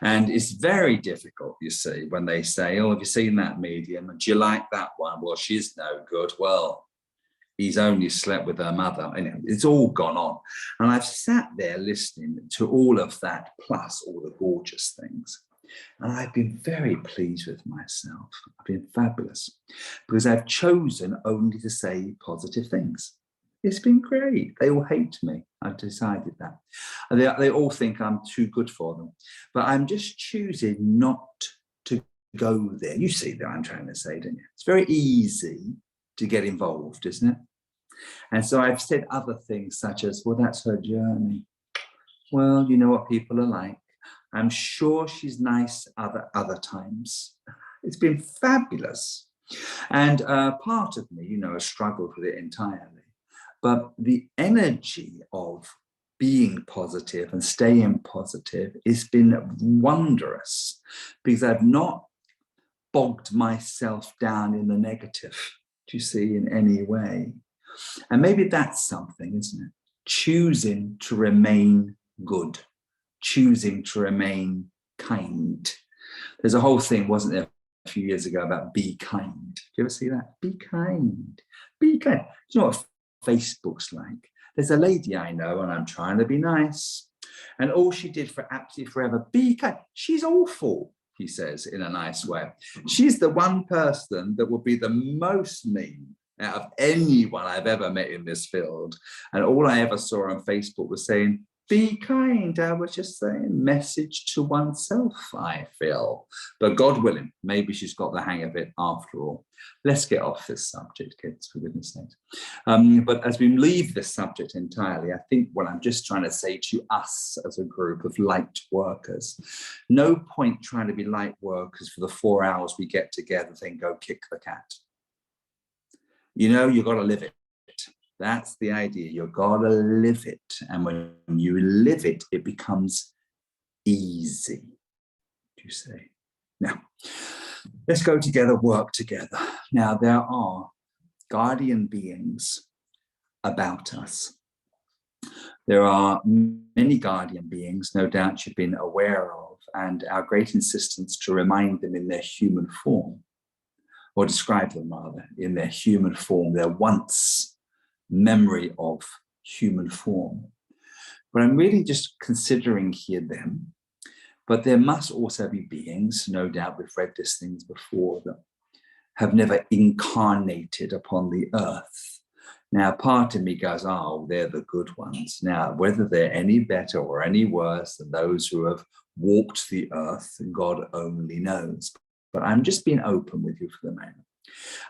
And it's very difficult, you see, when they say, oh, have you seen that medium? And do you like that one? Well, she's no good. Well, he's only slept with her mother. And it's all gone on. And I've sat there listening to all of that, plus all the gorgeous things. And I've been very pleased with myself. I've been fabulous, because I've chosen only to say positive things. It's been great. They all hate me. I've decided that. And they all think I'm too good for them. But I'm just choosing not to go there. You see that I'm trying to say, don't you? It's very easy to get involved, isn't it? And so I've said other things such as, well, that's her journey. Well, you know what people are like. I'm sure she's nice other times. It's been fabulous. And part of me, you know, has struggled with it entirely. But the energy of being positive and staying positive has been wondrous, because I've not bogged myself down in the negative, do you see, in any way. And maybe that's something, isn't it? Choosing to remain good, choosing to remain kind. There's a whole thing, wasn't there, a few years ago about be kind. Do you ever see that? Be kind. Be kind. Do you know what Facebook's like? There's a lady I know, and I'm trying to be nice, and all she did for absolutely forever, be kind. She's awful, he says in a nice way. She's the one person that would be the most mean out of anyone I've ever met in this field. And all I ever saw on Facebook was saying, be kind. I was just saying, message to oneself, I feel. But God willing, maybe she's got the hang of it after all. Let's get off this subject, kids, for goodness sakes. But as we leave this subject entirely, I think what I'm just trying to say to us as a group of light workers, no point trying to be light workers for the 4 hours we get together, then go kick the cat. You know, you've got to live it. That's the idea. You've got to live it. And when you live it, it becomes easy, do you say? Now, let's go together, work together. Now, there are guardian beings about us. There are many guardian beings, no doubt you've been aware of, and our great insistence to remind them in their human form, or describe them rather, in their human form, their once memory of human form. But I'm really just considering here them, but there must also be beings, no doubt we've read these things before, that have never incarnated upon the earth. Now, part of me goes, oh, they're the good ones. Now, whether they're any better or any worse than those who have walked the earth, God only knows. But I'm just being open with you for the moment.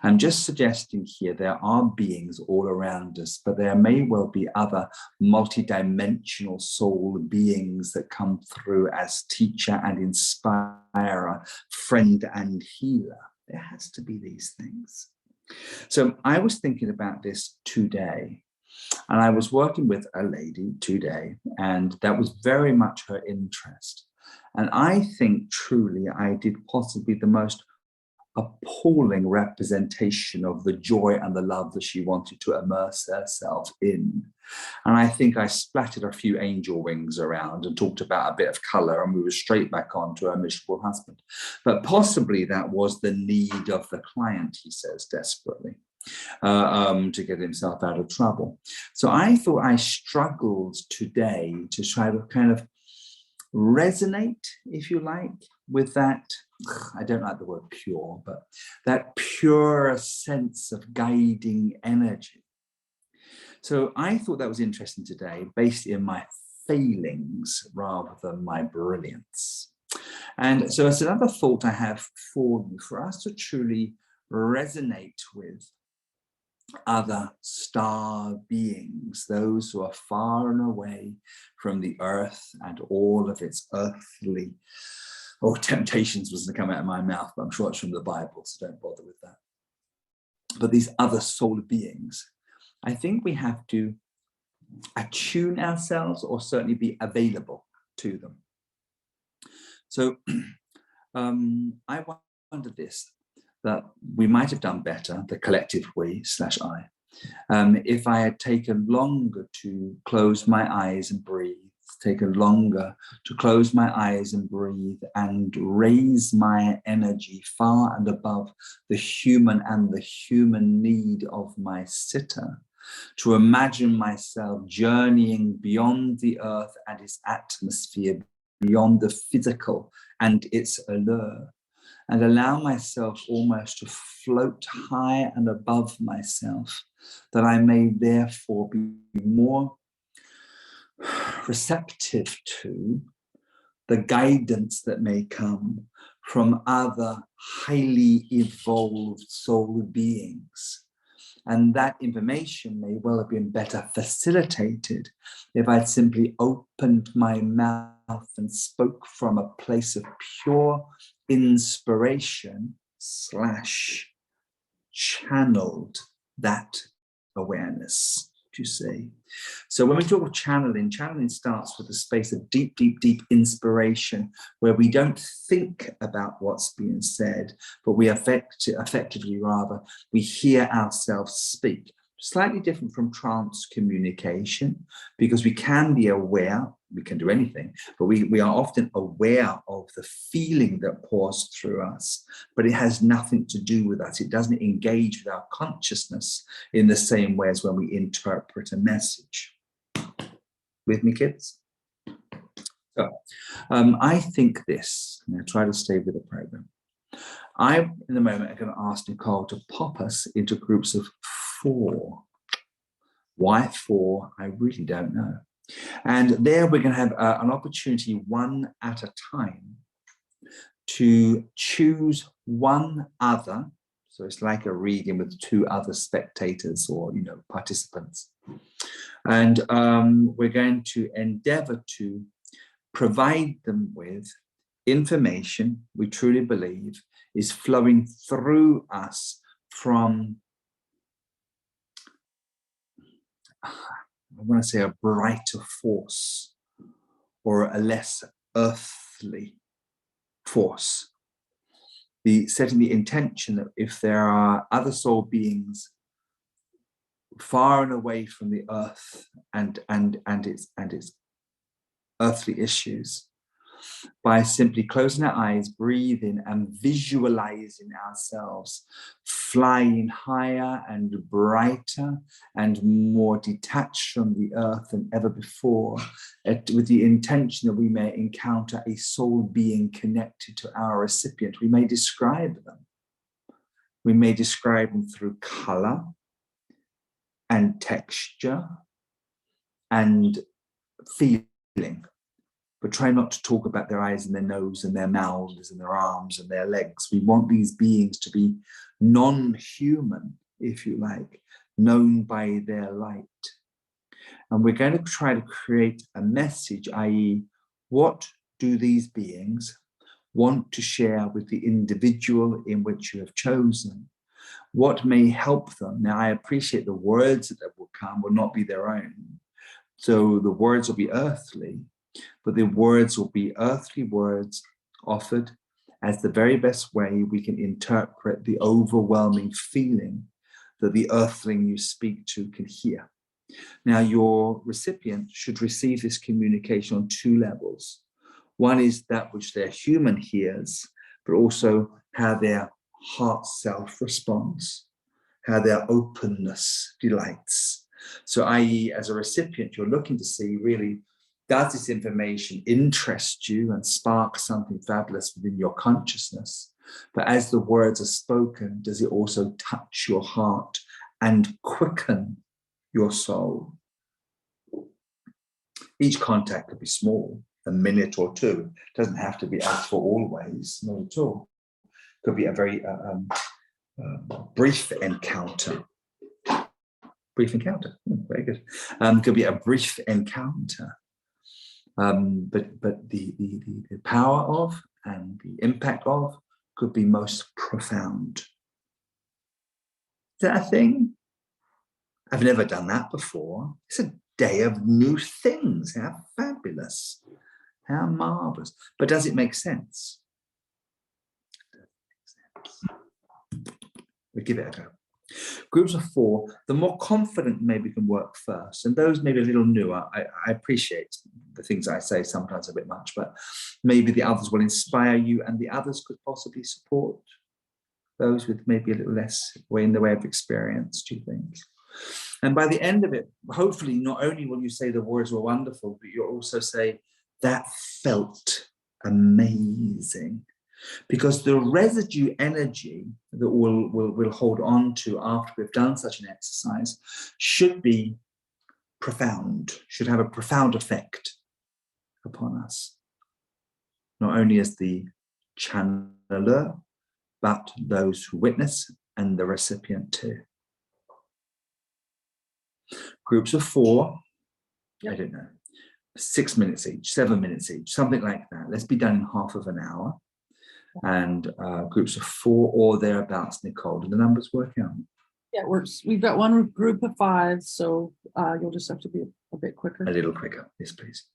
I'm just suggesting here there are beings all around us, but there may well be other multidimensional soul beings that come through as teacher and inspirer, friend and healer. There has to be these things. So I was thinking about this today, and I was working with a lady today, and that was very much her interest. And I think truly I did possibly the most appalling representation of the joy and the love that she wanted to immerse herself in. And I think I splattered a few angel wings around and talked about a bit of color, and we were straight back on to her miserable husband. But possibly that was the need of the client, he says desperately, to get himself out of trouble. So I thought I struggled today to try to kind of resonate, if you like, with that, I don't like the word pure, but that pure sense of guiding energy. So I thought that was interesting today, based in my failings rather than my brilliance. And so it's another thought I have for you, for us to truly resonate with other star beings, those who are far and away from the earth and all of its earthly, temptations was to come out of my mouth, but I'm sure it's from the Bible, so don't bother with that. But these other soul beings, I think we have to attune ourselves, or certainly be available to them. So I wonder this, that we might have done better, the collective we / I, if I had taken longer to close my eyes and breathe, taken longer to close my eyes and breathe and raise my energy far and above the human and the human need of my sitter, to imagine myself journeying beyond the earth and its atmosphere, beyond the physical and its allure, and allow myself almost to float high and above myself, that I may therefore be more receptive to the guidance that may come from other highly evolved soul beings. And that information may well have been better facilitated if I'd simply opened my mouth and spoke from a place of pure inspiration / channeled that awareness, you see. So when we talk of channeling starts with a space of deep, deep, deep inspiration, where we don't think about what's being said, but we effectively rather, we hear ourselves speak. Slightly different from trance communication, because we can be aware, we can do anything, but we are often aware of the feeling that pours through us, but it has nothing to do with us. It doesn't engage with our consciousness in the same way as when we interpret a message. With me, kids? So, I think this, and I try to stay with the program. I, in the moment, am going to ask Nicole to pop us into groups of 4. Why 4? I really don't know. And there we're going to have an opportunity, one at a time, to choose one other. So it's like a reading with 2 other spectators or, participants. And we're going to endeavor to provide them with information we truly believe is flowing through us from, I want to say, a brighter force or a less earthly force. Setting the intention that if there are other soul beings far and away from the earth and its earthly issues, by simply closing our eyes, breathing and visualizing ourselves flying higher and brighter and more detached from the earth than ever before, with the intention that we may encounter a soul being connected to our recipient. We may describe them. We may describe them through color and texture and feeling. But try not to talk about their eyes and their nose and their mouths and their arms and their legs. We want these beings to be non-human, if you like, known by their light. And we're going to try to create a message, i.e., what do these beings want to share with the individual in which you have chosen? What may help them? Now, I appreciate the words that will come will not be their own. So the words will be earthly, but the words will be earthly words offered as the very best way we can interpret the overwhelming feeling that the earthling you speak to can hear. Now, your recipient should receive this communication on two levels. One is that which their human hears, but also how their heart self responds, how their openness delights. So, i.e., as a recipient, you're looking to see really, does this information interest you and spark something fabulous within your consciousness? But as the words are spoken, does it also touch your heart and quicken your soul? Each contact could be small, a minute or two. It doesn't have to be as for always, not at all. It could be a very brief encounter. Brief encounter, very good. Could be a brief encounter. But the power of and the impact of could be most profound. Is that a thing? I've never done that before. It's a day of new things. How fabulous. How marvelous. But does it make sense? We give it a go. Groups of 4, the more confident maybe can work first, and those maybe a little newer. I appreciate the things I say sometimes a bit much, but maybe the others will inspire you, and the others could possibly support those with maybe a little less in the way of experience, do you think? And by the end of it, hopefully not only will you say the words were wonderful, but you'll also say, that felt amazing. Because the residue energy that we'll hold on to after we've done such an exercise should be profound, should have a profound effect upon us. Not only as the channeler, but those who witness and the recipient too. Groups of 4, I don't know, 6 minutes each, 7 minutes each, something like that. Let's be done in half of an hour. And groups of 4 or thereabouts. Nicole, do the numbers work out? Yeah, it works. We've got one group of 5, so you'll just have to be a bit quicker. A little quicker, yes, please.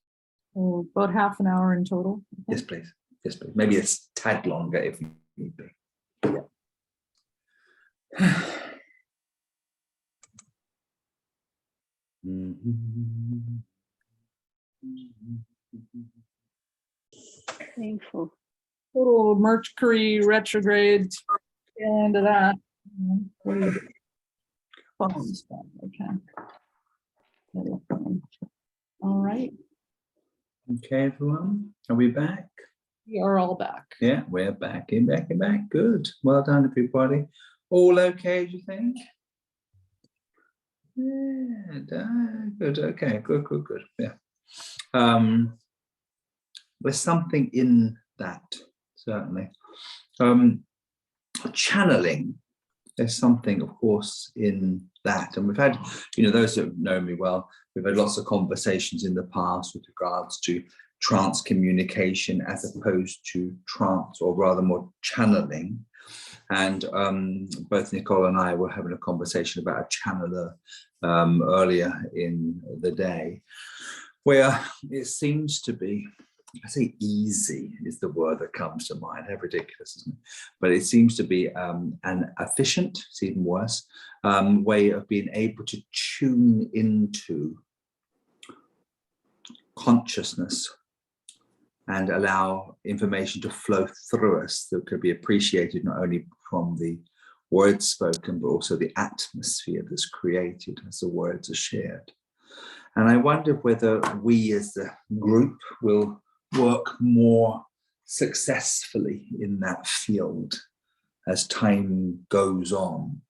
So about half an hour in total. Yes, please. Yes, please. Maybe a tad longer if need be. Yeah. Painful. Little Mercury retrograde into that. Okay. All right. Okay, everyone. Are we back? We are all back. Yeah, we're back. Good. Well done, everybody. All okay, do you think? Yeah, good. Okay, good. Yeah. There's something in that, certainly. Channeling, there's something, of course, in that. And we've had, those that know me well, we've had lots of conversations in the past with regards to trance communication as opposed to trance, or rather more channeling. And both Nicole and I were having a conversation about a channeler earlier in the day, where it seems to be I say easy is the word that comes to mind. How ridiculous, isn't it? But it seems to be an efficient, it's even worse, way of being able to tune into consciousness and allow information to flow through us that could be appreciated not only from the words spoken, but also the atmosphere that's created as the words are shared. And I wonder whether we as the group will work more successfully in that field as time goes on.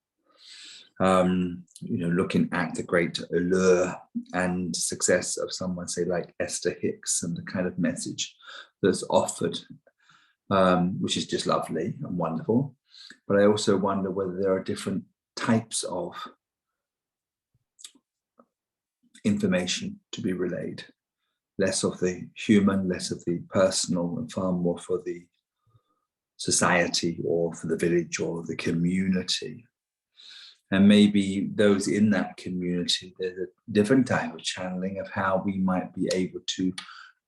You know, looking at the great allure and success of someone, say, like Esther Hicks, and the kind of message that's offered, which is just lovely and wonderful. But I also wonder whether there are different types of information to be relayed, less of the human, less of the personal, and far more for the society or for the village or the community. And maybe those in that community, there's a different type of channeling of how we might be able to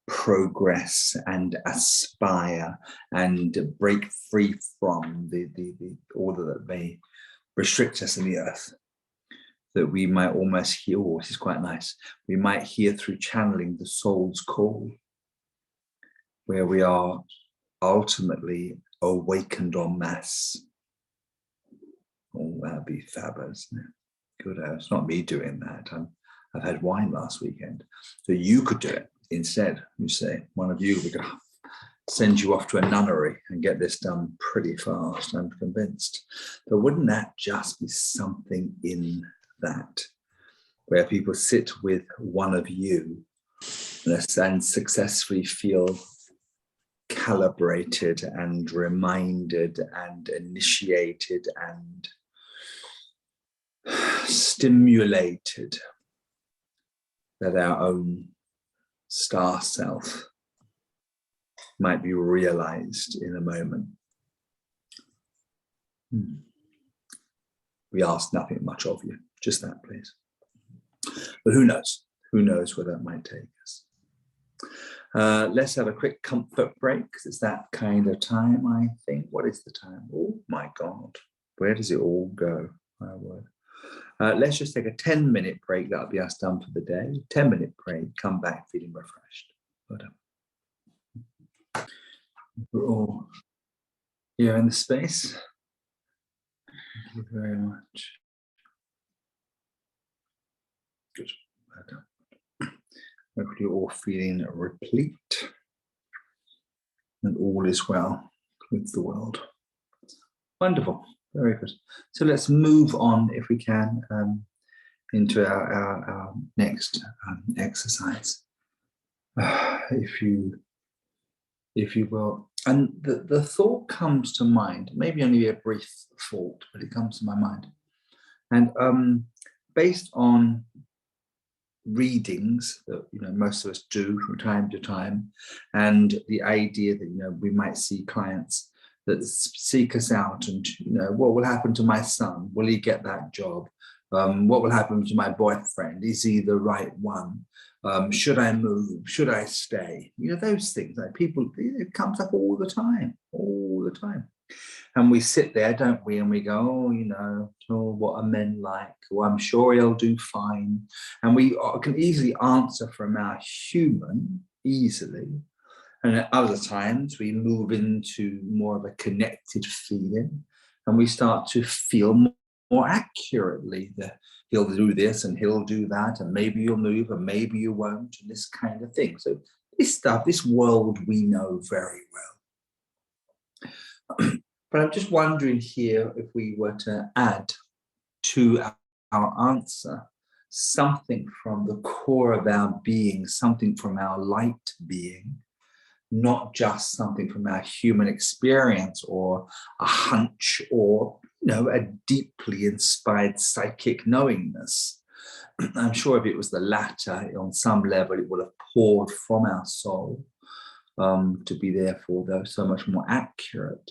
progress and aspire and break free from the order that may restrict us in the earth. That we might almost hear, oh, this is quite nice, we might hear through channeling the soul's call, where we are ultimately awakened en masse. Oh, that'd be fabulous, isn't it? Good. It's not me doing that. I've had wine last weekend. So you could do it instead. You say, one of you, we could send you off to a nunnery and get this done pretty fast, I'm convinced. But wouldn't that just be something in that, where people sit with one of you and successfully feel calibrated and reminded and initiated and stimulated, that our own star self might be realized in a moment. We ask nothing much of you, just that, please. But who knows? Who knows where that might take us? Let's have a quick comfort break, because it's that kind of time, I think. What is the time? Oh my God, where does it all go? My word. Let's just take a 10-minute break. That'll be us done for the day. 10-minute break, come back feeling refreshed. We're all here in the space. Thank you very much. Good. Well done. Hopefully you're all feeling replete and all is well with the world. Wonderful. Very good. So let's move on, if we can, into our next exercise, if you will. And the thought comes to mind, maybe only a brief thought, but it comes to my mind. And based on readings that most of us do from time to time, and the idea that we might see clients that seek us out, and what will happen to my son? Will he get that job? What will happen to my boyfriend? Is he the right one? Should I move? Should I stay? Those things, like people, it comes up all the time. And we sit there, don't we? And we go, what are men like? Well, I'm sure he'll do fine. And we can easily answer from our human, easily. And at other times, we move into more of a connected feeling, and we start to feel more accurately that he'll do this and he'll do that, and maybe you'll move and maybe you won't, and this kind of thing. So this stuff, this world, we know very well. But I'm just wondering here, if we were to add to our answer something from the core of our being, something from our light being, not just something from our human experience or a hunch or a deeply inspired psychic knowingness. I'm sure if it was the latter, on some level it would have poured from our soul, to be therefore though so much more accurate.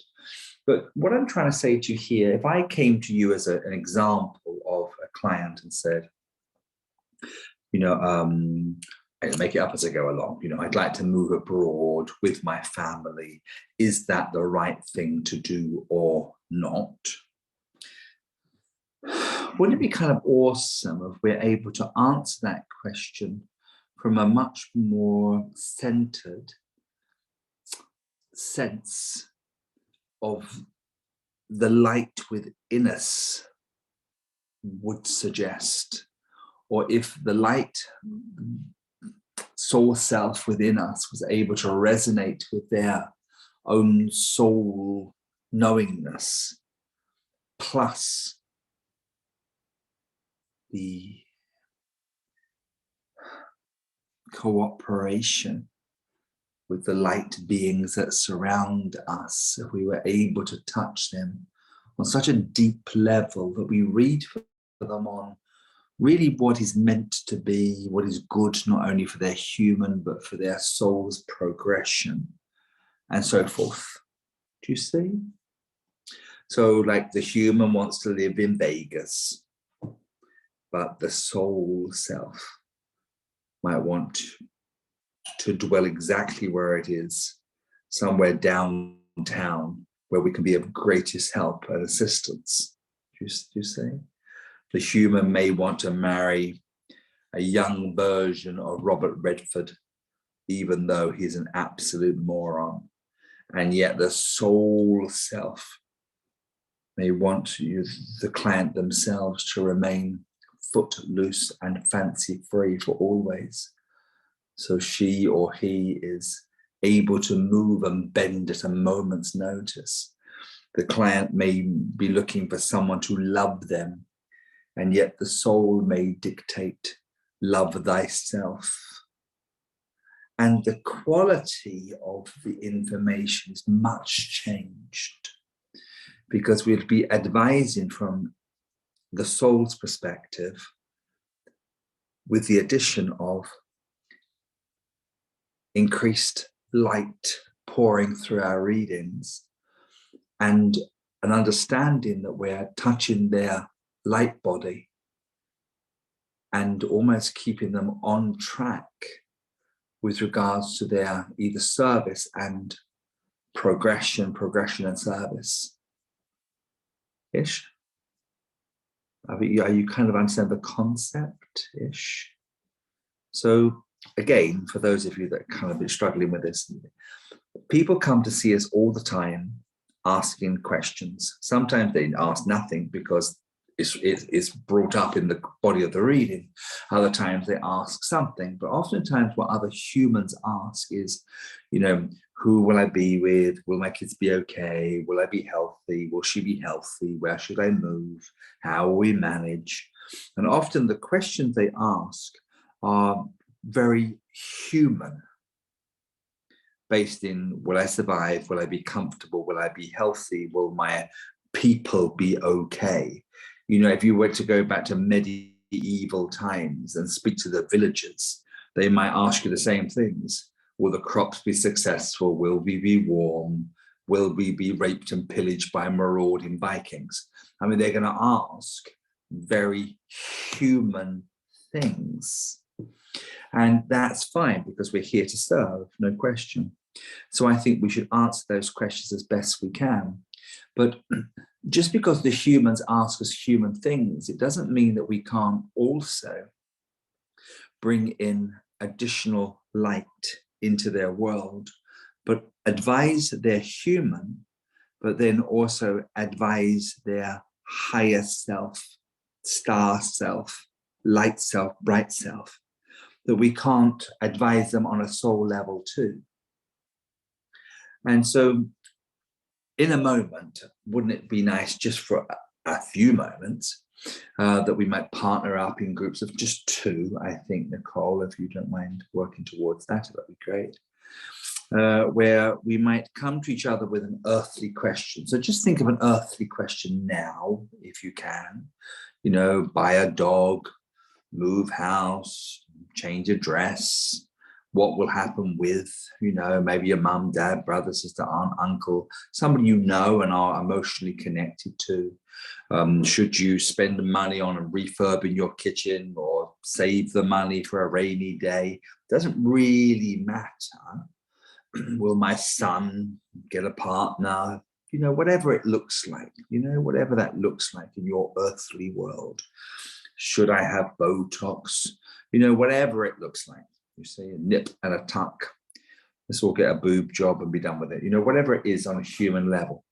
But what I'm trying to say to you here, if I came to you as an example of a client and said, I make it up as I go along. You know, I'd like to move abroad with my family. Is that the right thing to do or not? Wouldn't it be kind of awesome if we're able to answer that question from a much more centered sense of the light within us would suggest, or if the light soul self within us was able to resonate with their own soul knowingness, plus the cooperation with the light beings that surround us, if we were able to touch them on such a deep level that we read for them on really what is meant to be, what is good, not only for their human, but for their soul's progression and so forth. Do you see? So like the human wants to live in Vegas, but the soul self might want to dwell exactly where it is, somewhere downtown, where we can be of greatest help and assistance. Do you see? The human may want to marry a young version of Robert Redford, even though he's an absolute moron. And yet the soul self may want the client themselves to remain footloose and fancy free for always. So she or he is able to move and bend at a moment's notice. The client may be looking for someone to love them, and yet the soul may dictate, love thyself. And the quality of the information is much changed, because we'll be advising from the soul's perspective with the addition of increased light pouring through our readings and an understanding that we're touching their light body and almost keeping them on track with regards to their either service and progression and service. Ish? Are you kind of understand the concept ish? So again, for those of you that kind of been struggling with this, people come to see us all the time asking questions. Sometimes they ask nothing because it's brought up in the body of the reading. Other times they ask something, but oftentimes what other humans ask is, you know, who will I be with? Will my kids be okay? Will I be healthy? Will she be healthy? Where should I move? How will we manage? And often the questions they ask are very human, based in, will I survive? Will I be comfortable? Will I be healthy? Will my people be okay? You know, if you were to go back to medieval times and speak to the villagers, they might ask you the same things. Will the crops be successful? Will we be warm? Will we be raped and pillaged by marauding Vikings? I mean, they're going to ask very human things. And that's fine, because we're here to serve, no question. So I think we should answer those questions as best we can. But just because the humans ask us human things, it doesn't mean that we can't also bring in additional light into their world, but advise their human, but then also advise their higher self, star self, light self, bright self, that we can't advise them on a soul level too. And so in a moment, wouldn't it be nice just for a few moments that we might partner up in groups of just two? I think, Nicole, if you don't mind working towards that, that'd be great. Where we might come to each other with an earthly question. So just think of an earthly question now, if you can. You know, buy a dog, move house, change a dress, what will happen with, maybe your mum, dad, brother, sister, aunt, uncle, somebody you know and are emotionally connected to. Should you spend the money on refurbing your kitchen or save the money for a rainy day? Doesn't really matter. Will my son get a partner? Whatever it looks like, whatever that looks like in your earthly world. Should I have Botox? Whatever it looks like. You say a nip and a tuck. Let's all get a boob job and be done with it. Whatever it is on a human level.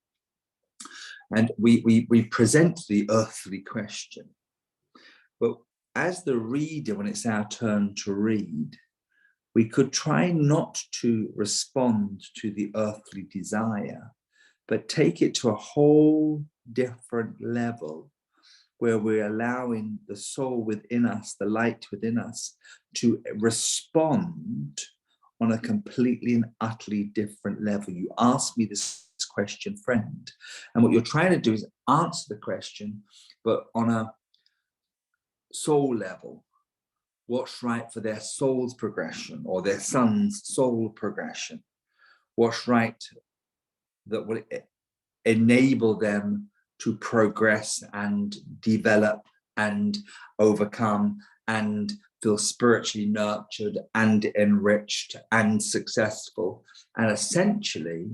And we present the earthly question. But as the reader, when it's our turn to read, we could try not to respond to the earthly desire, but take it to a whole different level where we're allowing the soul within us, the light within us, to respond on a completely and utterly different level. You ask me this question, friend, and what you're trying to do is answer the question, but on a soul level. What's right for their soul's progression or their son's soul progression? What's right that will enable them to progress and develop and overcome and feel spiritually nurtured and enriched and successful, and essentially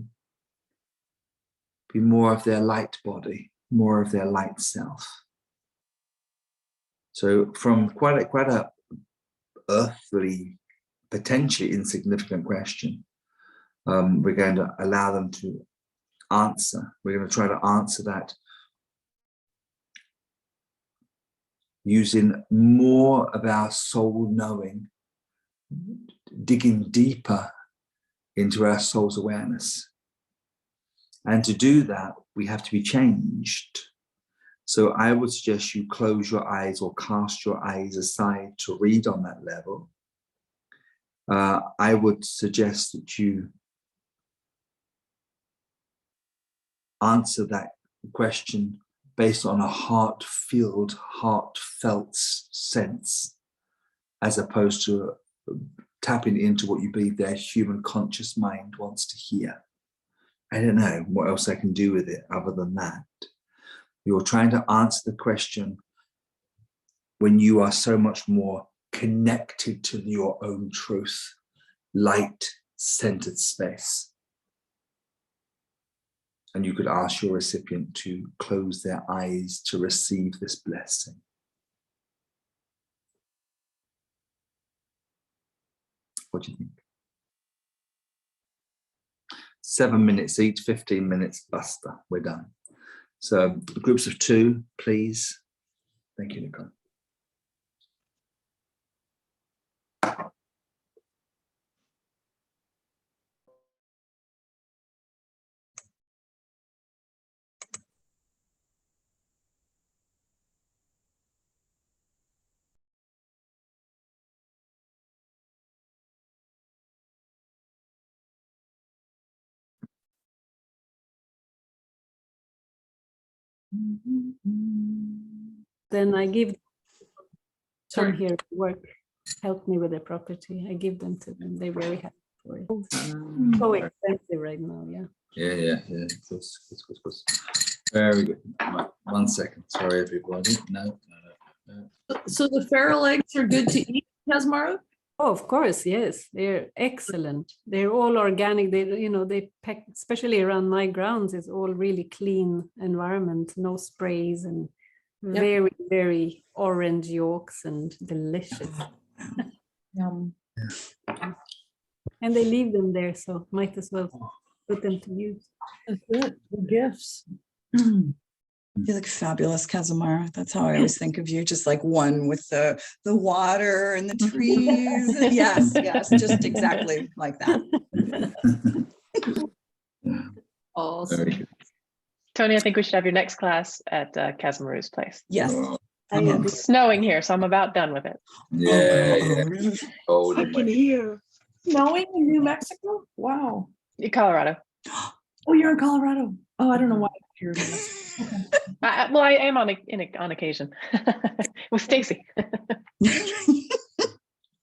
be more of their light body, more of their light self. So from quite a earthly, potentially insignificant question, we're going to allow them to answer. We're going to try to answer that using more of our soul knowing, digging deeper into our soul's awareness. And to do that, we have to be changed. So I would suggest you close your eyes or cast your eyes aside to read on that level. I would suggest that you answer that question based on a heartfelt sense, as opposed to tapping into what you believe their human conscious mind wants to hear. I don't know what else I can do with it other than that. You're trying to answer the question when you are so much more connected to your own truth, light-centered space. And you could ask your recipient to close their eyes to receive this blessing. What do you think? 7 minutes each, 15 minutes, basta, we're done. So groups of 2, please. Thank you, Nicole. Then I give Sorry. some here to work, help me with the property. I give them to them. They're very happy for it. So expensive right now, yeah. Yeah. Of course. Very good. Right, 1 second. Sorry, everybody. No. So the feral eggs are good to eat, Casmara? Oh, of course, yes. They're excellent. They're all organic. They pack, especially around my grounds, it's all really clean environment, no sprays, and very, very orange yolks and delicious. Yum. And they leave them there, so might as well put them to use. That's good. The gifts. You look fabulous, Kazumara. That's how I always think of you, just like one with the water and the trees. Yes, just exactly like that. Awesome. Tony, I think we should have your next class at Kazamaru's place. Yes. It's snowing here, so I'm about done with it. Yeah. Oh, I can hear. Snowing in New Mexico? Wow. In Colorado. Oh, you're in Colorado. Oh, I don't know why I'm here. Well, I am on occasion with Stacy.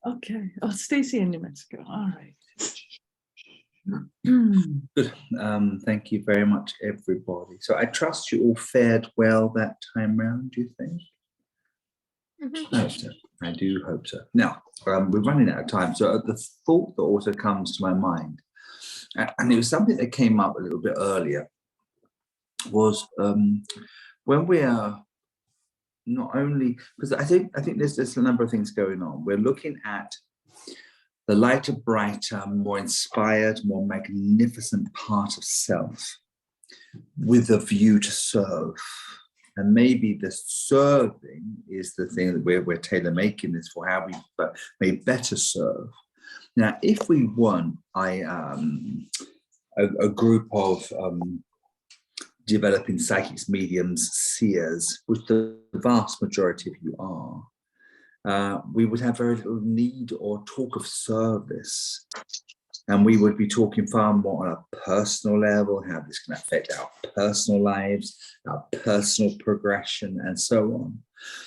Okay. Oh, Stacy in New Mexico. All right. Good. Thank you very much, everybody. So I trust you all fared well that time round, do you think? I hope so. I do hope so. Now, we're running out of time. So the thought that also comes to my mind, and it was something that came up a little bit earlier, was when we are not only, because I think there's a number of things going on. We're looking at the lighter, brighter, more inspired, more magnificent part of self with a view to serve. And maybe the serving is the thing that we're tailor-making this for, how we may better serve. Now, if we want a group of developing psychics, mediums, seers, which the vast majority of you are, we would have very little need or talk of service. And we would be talking far more on a personal level, how this can affect our personal lives, our personal progression, and so on.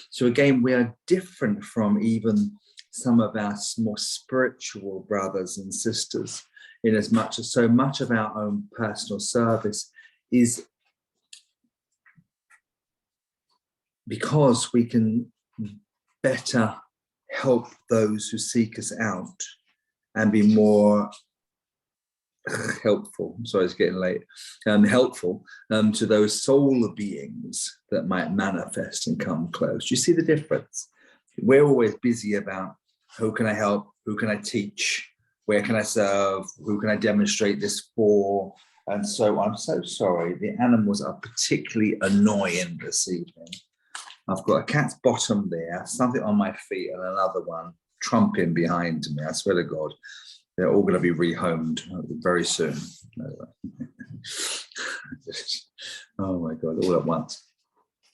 So again, we are different from even some of our more spiritual brothers and sisters, in as much as so much of our own personal service is because we can better help those who seek us out and be more helpful. I'm sorry, it's getting late. Helpful to those soul beings that might manifest and come close. You see the difference? We're always busy about who can I help, who can I teach, where can I serve, who can I demonstrate this for, and so on. I'm so sorry. The animals are particularly annoying this evening. I've got a cat's bottom there, something on my feet, and another one trumping behind me. I swear to God, they're all going to be rehomed very soon. Oh my God, all at once.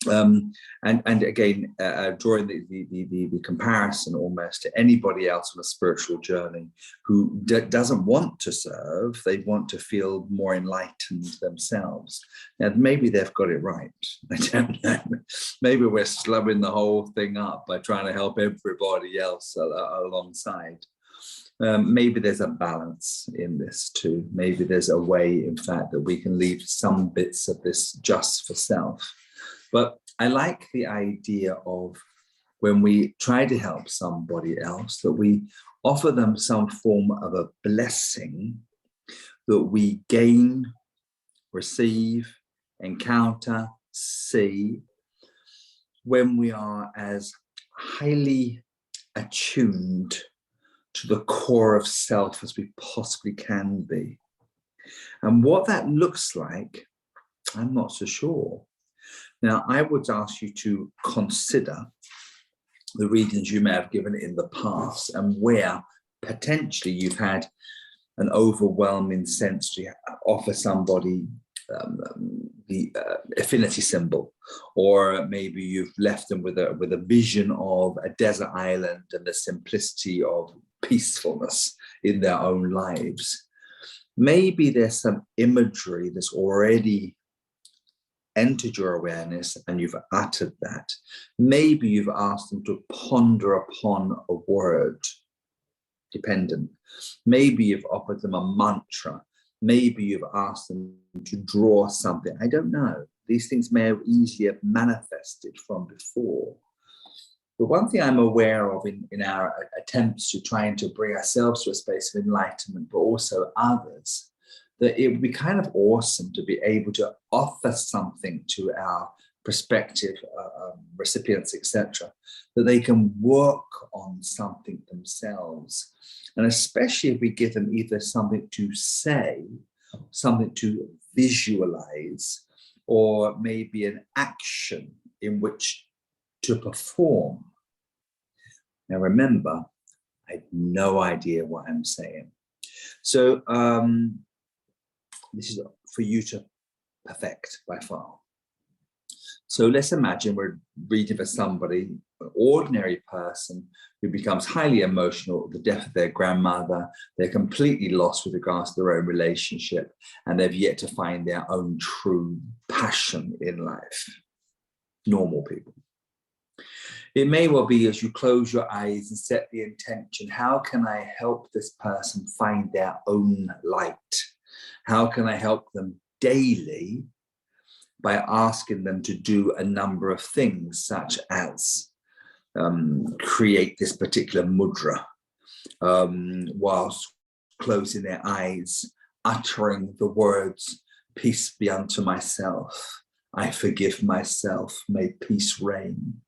And again, drawing the comparison almost to anybody else on a spiritual journey who doesn't want to serve, they want to feel more enlightened themselves. Now, maybe they've got it right. I don't know. Maybe we're slowing the whole thing up by trying to help everybody else alongside. Maybe there's a balance in this too. Maybe there's a way, in fact, that we can leave some bits of this just for self. But I like the idea of when we try to help somebody else, that we offer them some form of a blessing that we gain, receive, encounter, see, when we are as highly attuned to the core of self as we possibly can be. And what that looks like, I'm not so sure. Now, I would ask you to consider the readings you may have given in the past and where potentially you've had an overwhelming sense to offer somebody the affinity symbol, or maybe you've left them with a vision of a desert island and the simplicity of peacefulness in their own lives. Maybe there's some imagery that's already entered your awareness and you've uttered that. Maybe you've asked them to ponder upon a word, dependent. Maybe you've offered them a mantra. Maybe you've asked them to draw something. I don't know. These things may have easier manifested from before. But one thing I'm aware of in our attempts to trying to bring ourselves to a space of enlightenment, but also others, that it would be kind of awesome to be able to offer something to our prospective recipients, etc., that they can work on something themselves. And especially if we give them either something to say, something to visualize, or maybe an action in which to perform. Now remember, I have no idea what I'm saying. So this is for you to perfect by far. So let's imagine we're reading for somebody, an ordinary person who becomes highly emotional at the death of their grandmother. They're completely lost with regards to their own relationship, and they've yet to find their own true passion in life. Normal people. It may well be as you close your eyes and set the intention, how can I help this person find their own light? How can I help them daily by asking them to do a number of things, such as create this particular mudra whilst closing their eyes, uttering the words, peace be unto myself, I forgive myself, may peace reign.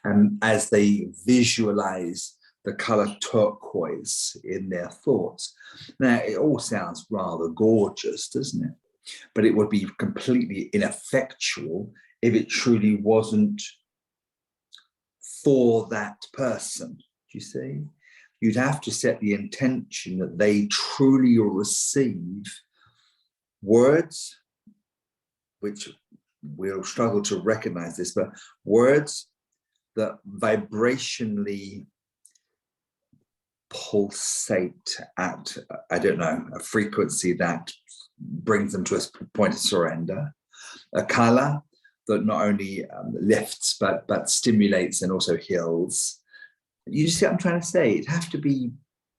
And as they visualize the color turquoise in their thoughts. Now, it all sounds rather gorgeous, doesn't it? But it would be completely ineffectual if it truly wasn't for that person. Do you see? You'd have to set the intention that they truly receive words, which we'll struggle to recognize this, but words that vibrationally pulsate at, I don't know, a frequency that brings them to a point of surrender, a color that not only lifts but stimulates and also heals. You see what I'm trying to say? It'd have to be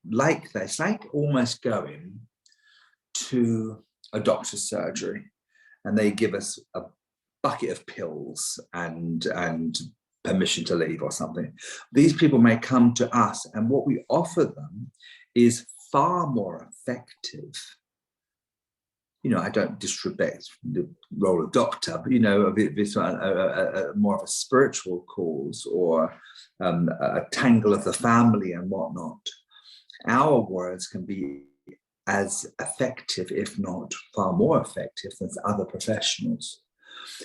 like this, like almost going to a doctor's surgery and they give us a bucket of pills and permission to leave or something. These people may come to us and what we offer them is far more effective. You know, I don't disrespect the role of doctor, but, you know, it's more of a spiritual cause or a tangle of the family and whatnot. Our words can be as effective, if not far more effective than other professionals.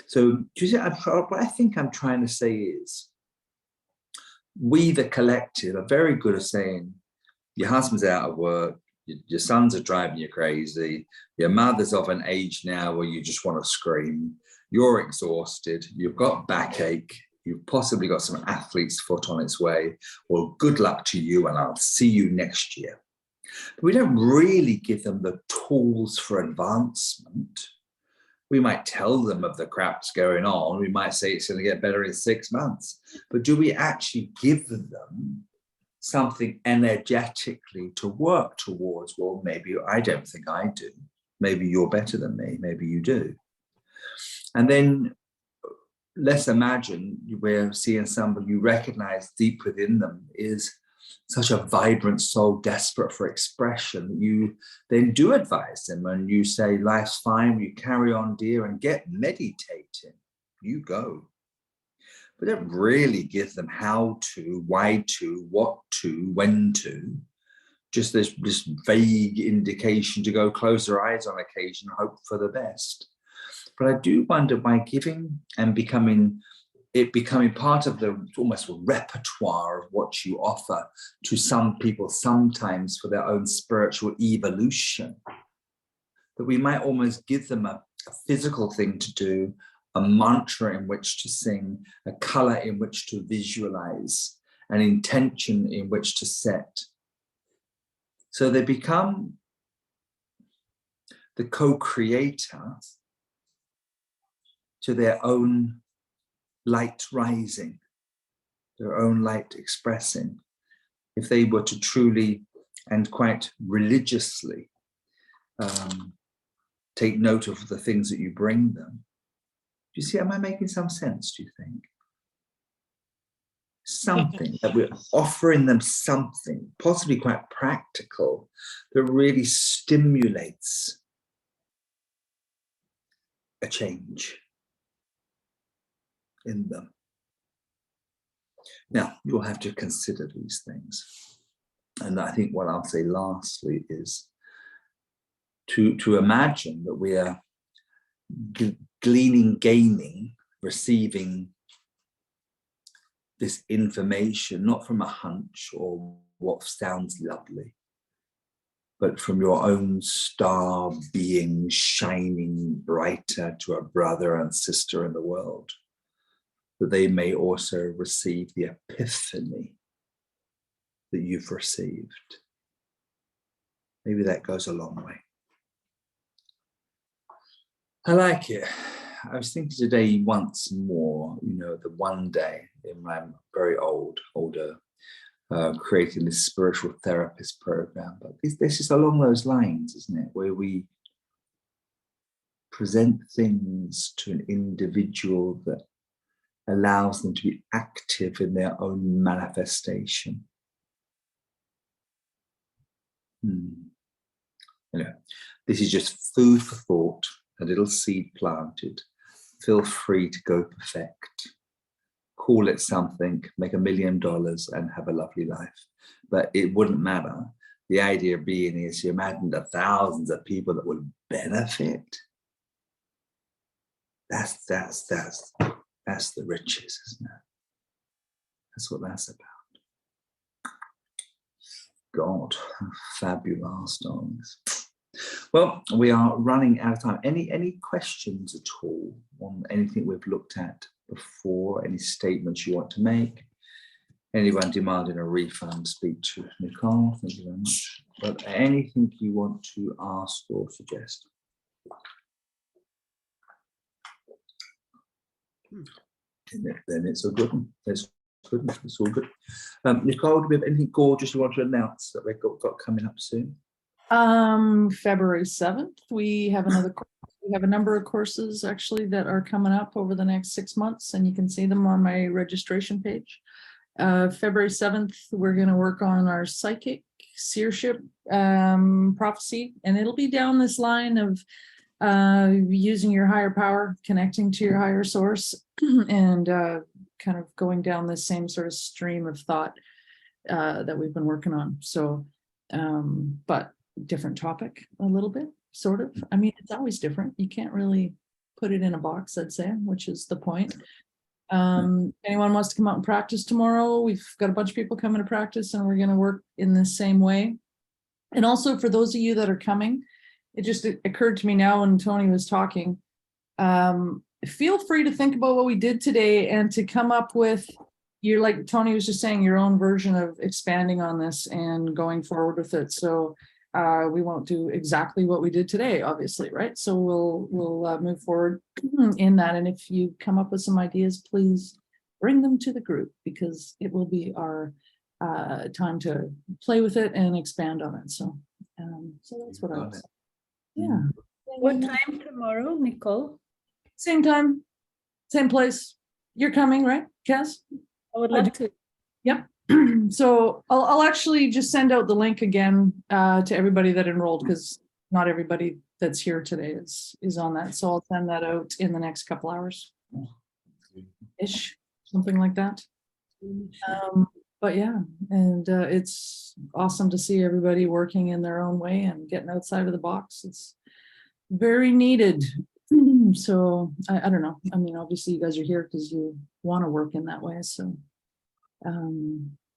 So what I think I'm trying to say is, we, the collective, are very good at saying, your husband's out of work, your sons are driving you crazy, your mother's of an age now where you just want to scream, you're exhausted, you've got backache, you've possibly got some athlete's foot on its way, well, good luck to you and I'll see you next year. But we don't really give them the tools for advancement. We might tell them of the crap's going on. We might say it's going to get better in 6 months. But do we actually give them something energetically to work towards? Well, maybe I don't think I do. Maybe you're better than me. Maybe you do. And then let's imagine we're seeing somebody you recognize deep within them is such a vibrant soul, desperate for expression. You then do advise them and you say, life's fine, you carry on, dear, and get meditating. You go. But don't really give them how to, why to, what to, when to. Just this vague indication to go close their eyes on occasion, hope for the best. But I do wonder, by giving and becoming part of the almost repertoire of what you offer to some people, sometimes for their own spiritual evolution, that we might almost give them a physical thing to do, a mantra in which to sing, a color in which to visualize, an intention in which to set. So they become the co-creator to their own light rising, their own light expressing. If they were to truly and quite religiously take note of the things that you bring them. Do you see, am I making some sense, do you think? Something that we're offering them, something possibly quite practical that really stimulates a change in them. Now, you'll have to consider these things. And I think what I'll say lastly is to imagine that we are gleaning, gaining, receiving this information, not from a hunch or what sounds lovely, but from your own star being shining brighter to a brother and sister in the world, that they may also receive the epiphany that you've received. Maybe that goes a long way. I like it. I was thinking today once more, the one day in my very older, creating this spiritual therapist program. But this is along those lines, isn't it? Where we present things to an individual that allows them to be active in their own manifestation. This is just food for thought, a little seed planted. Feel free to go perfect. Call it something, make $1 million and have a lovely life. But it wouldn't matter. The idea being is you imagine the thousands of people that will benefit. That's the riches, isn't it? That's what that's about. God, fabulous, darlings. Well, we are running out of time. Any questions at all on anything we've looked at before? Any statements you want to make? Anyone demanding a refund, speak to Nicole. Thank you very much. But anything you want to ask or suggest? Then it's a good one. It's good. It's all good. Nicole, do we have anything gorgeous you want to announce that we've got coming up soon? February 7th, we have a number of courses actually that are coming up over the next 6 months, and you can see them on my registration page. February 7th, we're going to work on our psychic seership prophecy, and it'll be down this line of using your higher power, connecting to your higher source, and kind of going down this same sort of stream of thought that we've been working on. So, but different topic a little bit, sort of. I mean, it's always different. You can't really put it in a box, I'd say, which is the point. Anyone wants to come out and practice tomorrow? We've got a bunch of people coming to practice, and we're going to work in the same way. And also for those of you that are coming, it just occurred to me now when Tony was talking, feel free to think about what we did today and to come up with like Tony was just saying, your own version of expanding on this and going forward with it. So we won't do exactly what we did today, obviously, right? So we'll move forward in that. And if you come up with some ideas, please bring them to the group, because it will be our time to play with it and expand on it. So that's what I was. Yeah. What time tomorrow, Nicole? Same time, same place. You're coming, right, Kaz? I would love to. Yep. So I'll actually just send out the link again to everybody that enrolled, because not everybody that's here today is on that. So I'll send that out in the next couple hours ish, something like that. But yeah, and it's awesome to see everybody working in their own way and getting outside of the box. It's very needed. So I don't know. I mean, obviously you guys are here because you want to work in that way. So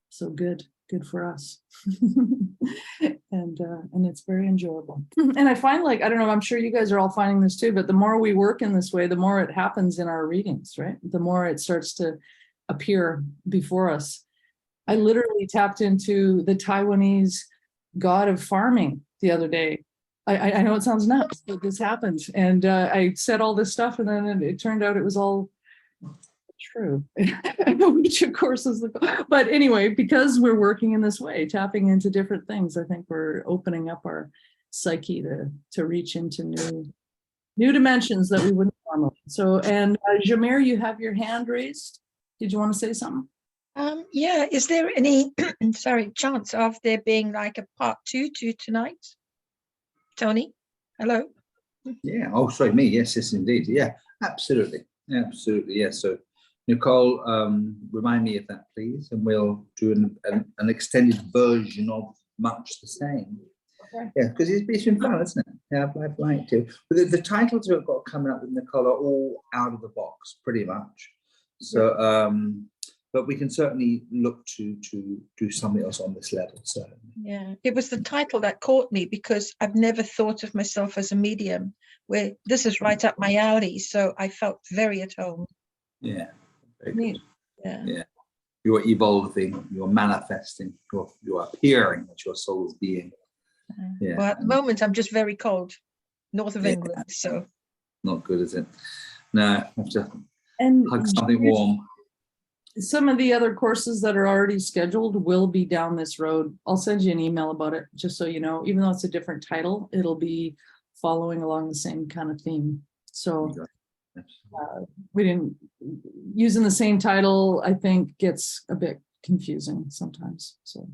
so good for us. And it's very enjoyable. And I find, like, I don't know, I'm sure you guys are all finding this too, but the more we work in this way, the more it happens in our readings, right? The more it starts to appear before us. I literally tapped into the Taiwanese god of farming the other day. I know it sounds nuts, but this happened. And I said all this stuff, and then it turned out it was all true. Which of course is but anyway, because we're working in this way, tapping into different things, I think we're opening up our psyche to reach into new dimensions that we wouldn't normally. So, and Jameer, you have your hand raised. Did you want to say something? Yeah, is there any chance of there being like a part 2 to tonight? Tony, hello. Yeah. Oh, sorry, me. Yes, indeed. Yeah, absolutely. Yeah. So, Nicole, remind me of that, please, and we'll do an extended version of much the same. Okay. Yeah, because it's been fun, isn't it? Yeah, I've liked it. But the titles we've got coming up with Nicole are all out of the box, pretty much. So, but we can certainly look to do something else on this level. So yeah, it was the title that caught me, because I've never thought of myself as a medium, where this is right up my alley. So I felt very at home. Yeah. Very good. Yeah. You're evolving, you're manifesting, you're appearing as your soul's being. Yeah. Well, at the moment I'm just very cold, north of England. So not good, is it? No, have to And hug something warm. some of the other courses that are already scheduled will be down this road. I'll send you an email about it, just so you know, even though it's a different title, it'll be following along the same kind of theme. So we didn't, using the same title, I think gets a bit confusing sometimes. So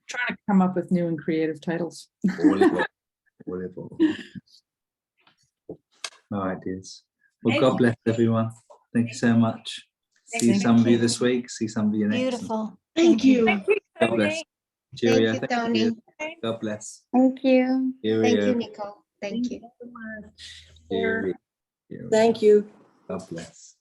trying to come up with new and creative titles. Whatever. All right, dears. Well, God bless everyone. Thank you so much. See some of you this week. See some of you next. Beautiful. Thank you. God bless. Thank Cheerio. you, Tony. God bless. Thank you. Cheerio. Thank you, Nicole. Thank you. Cheerio. Thank you. God bless.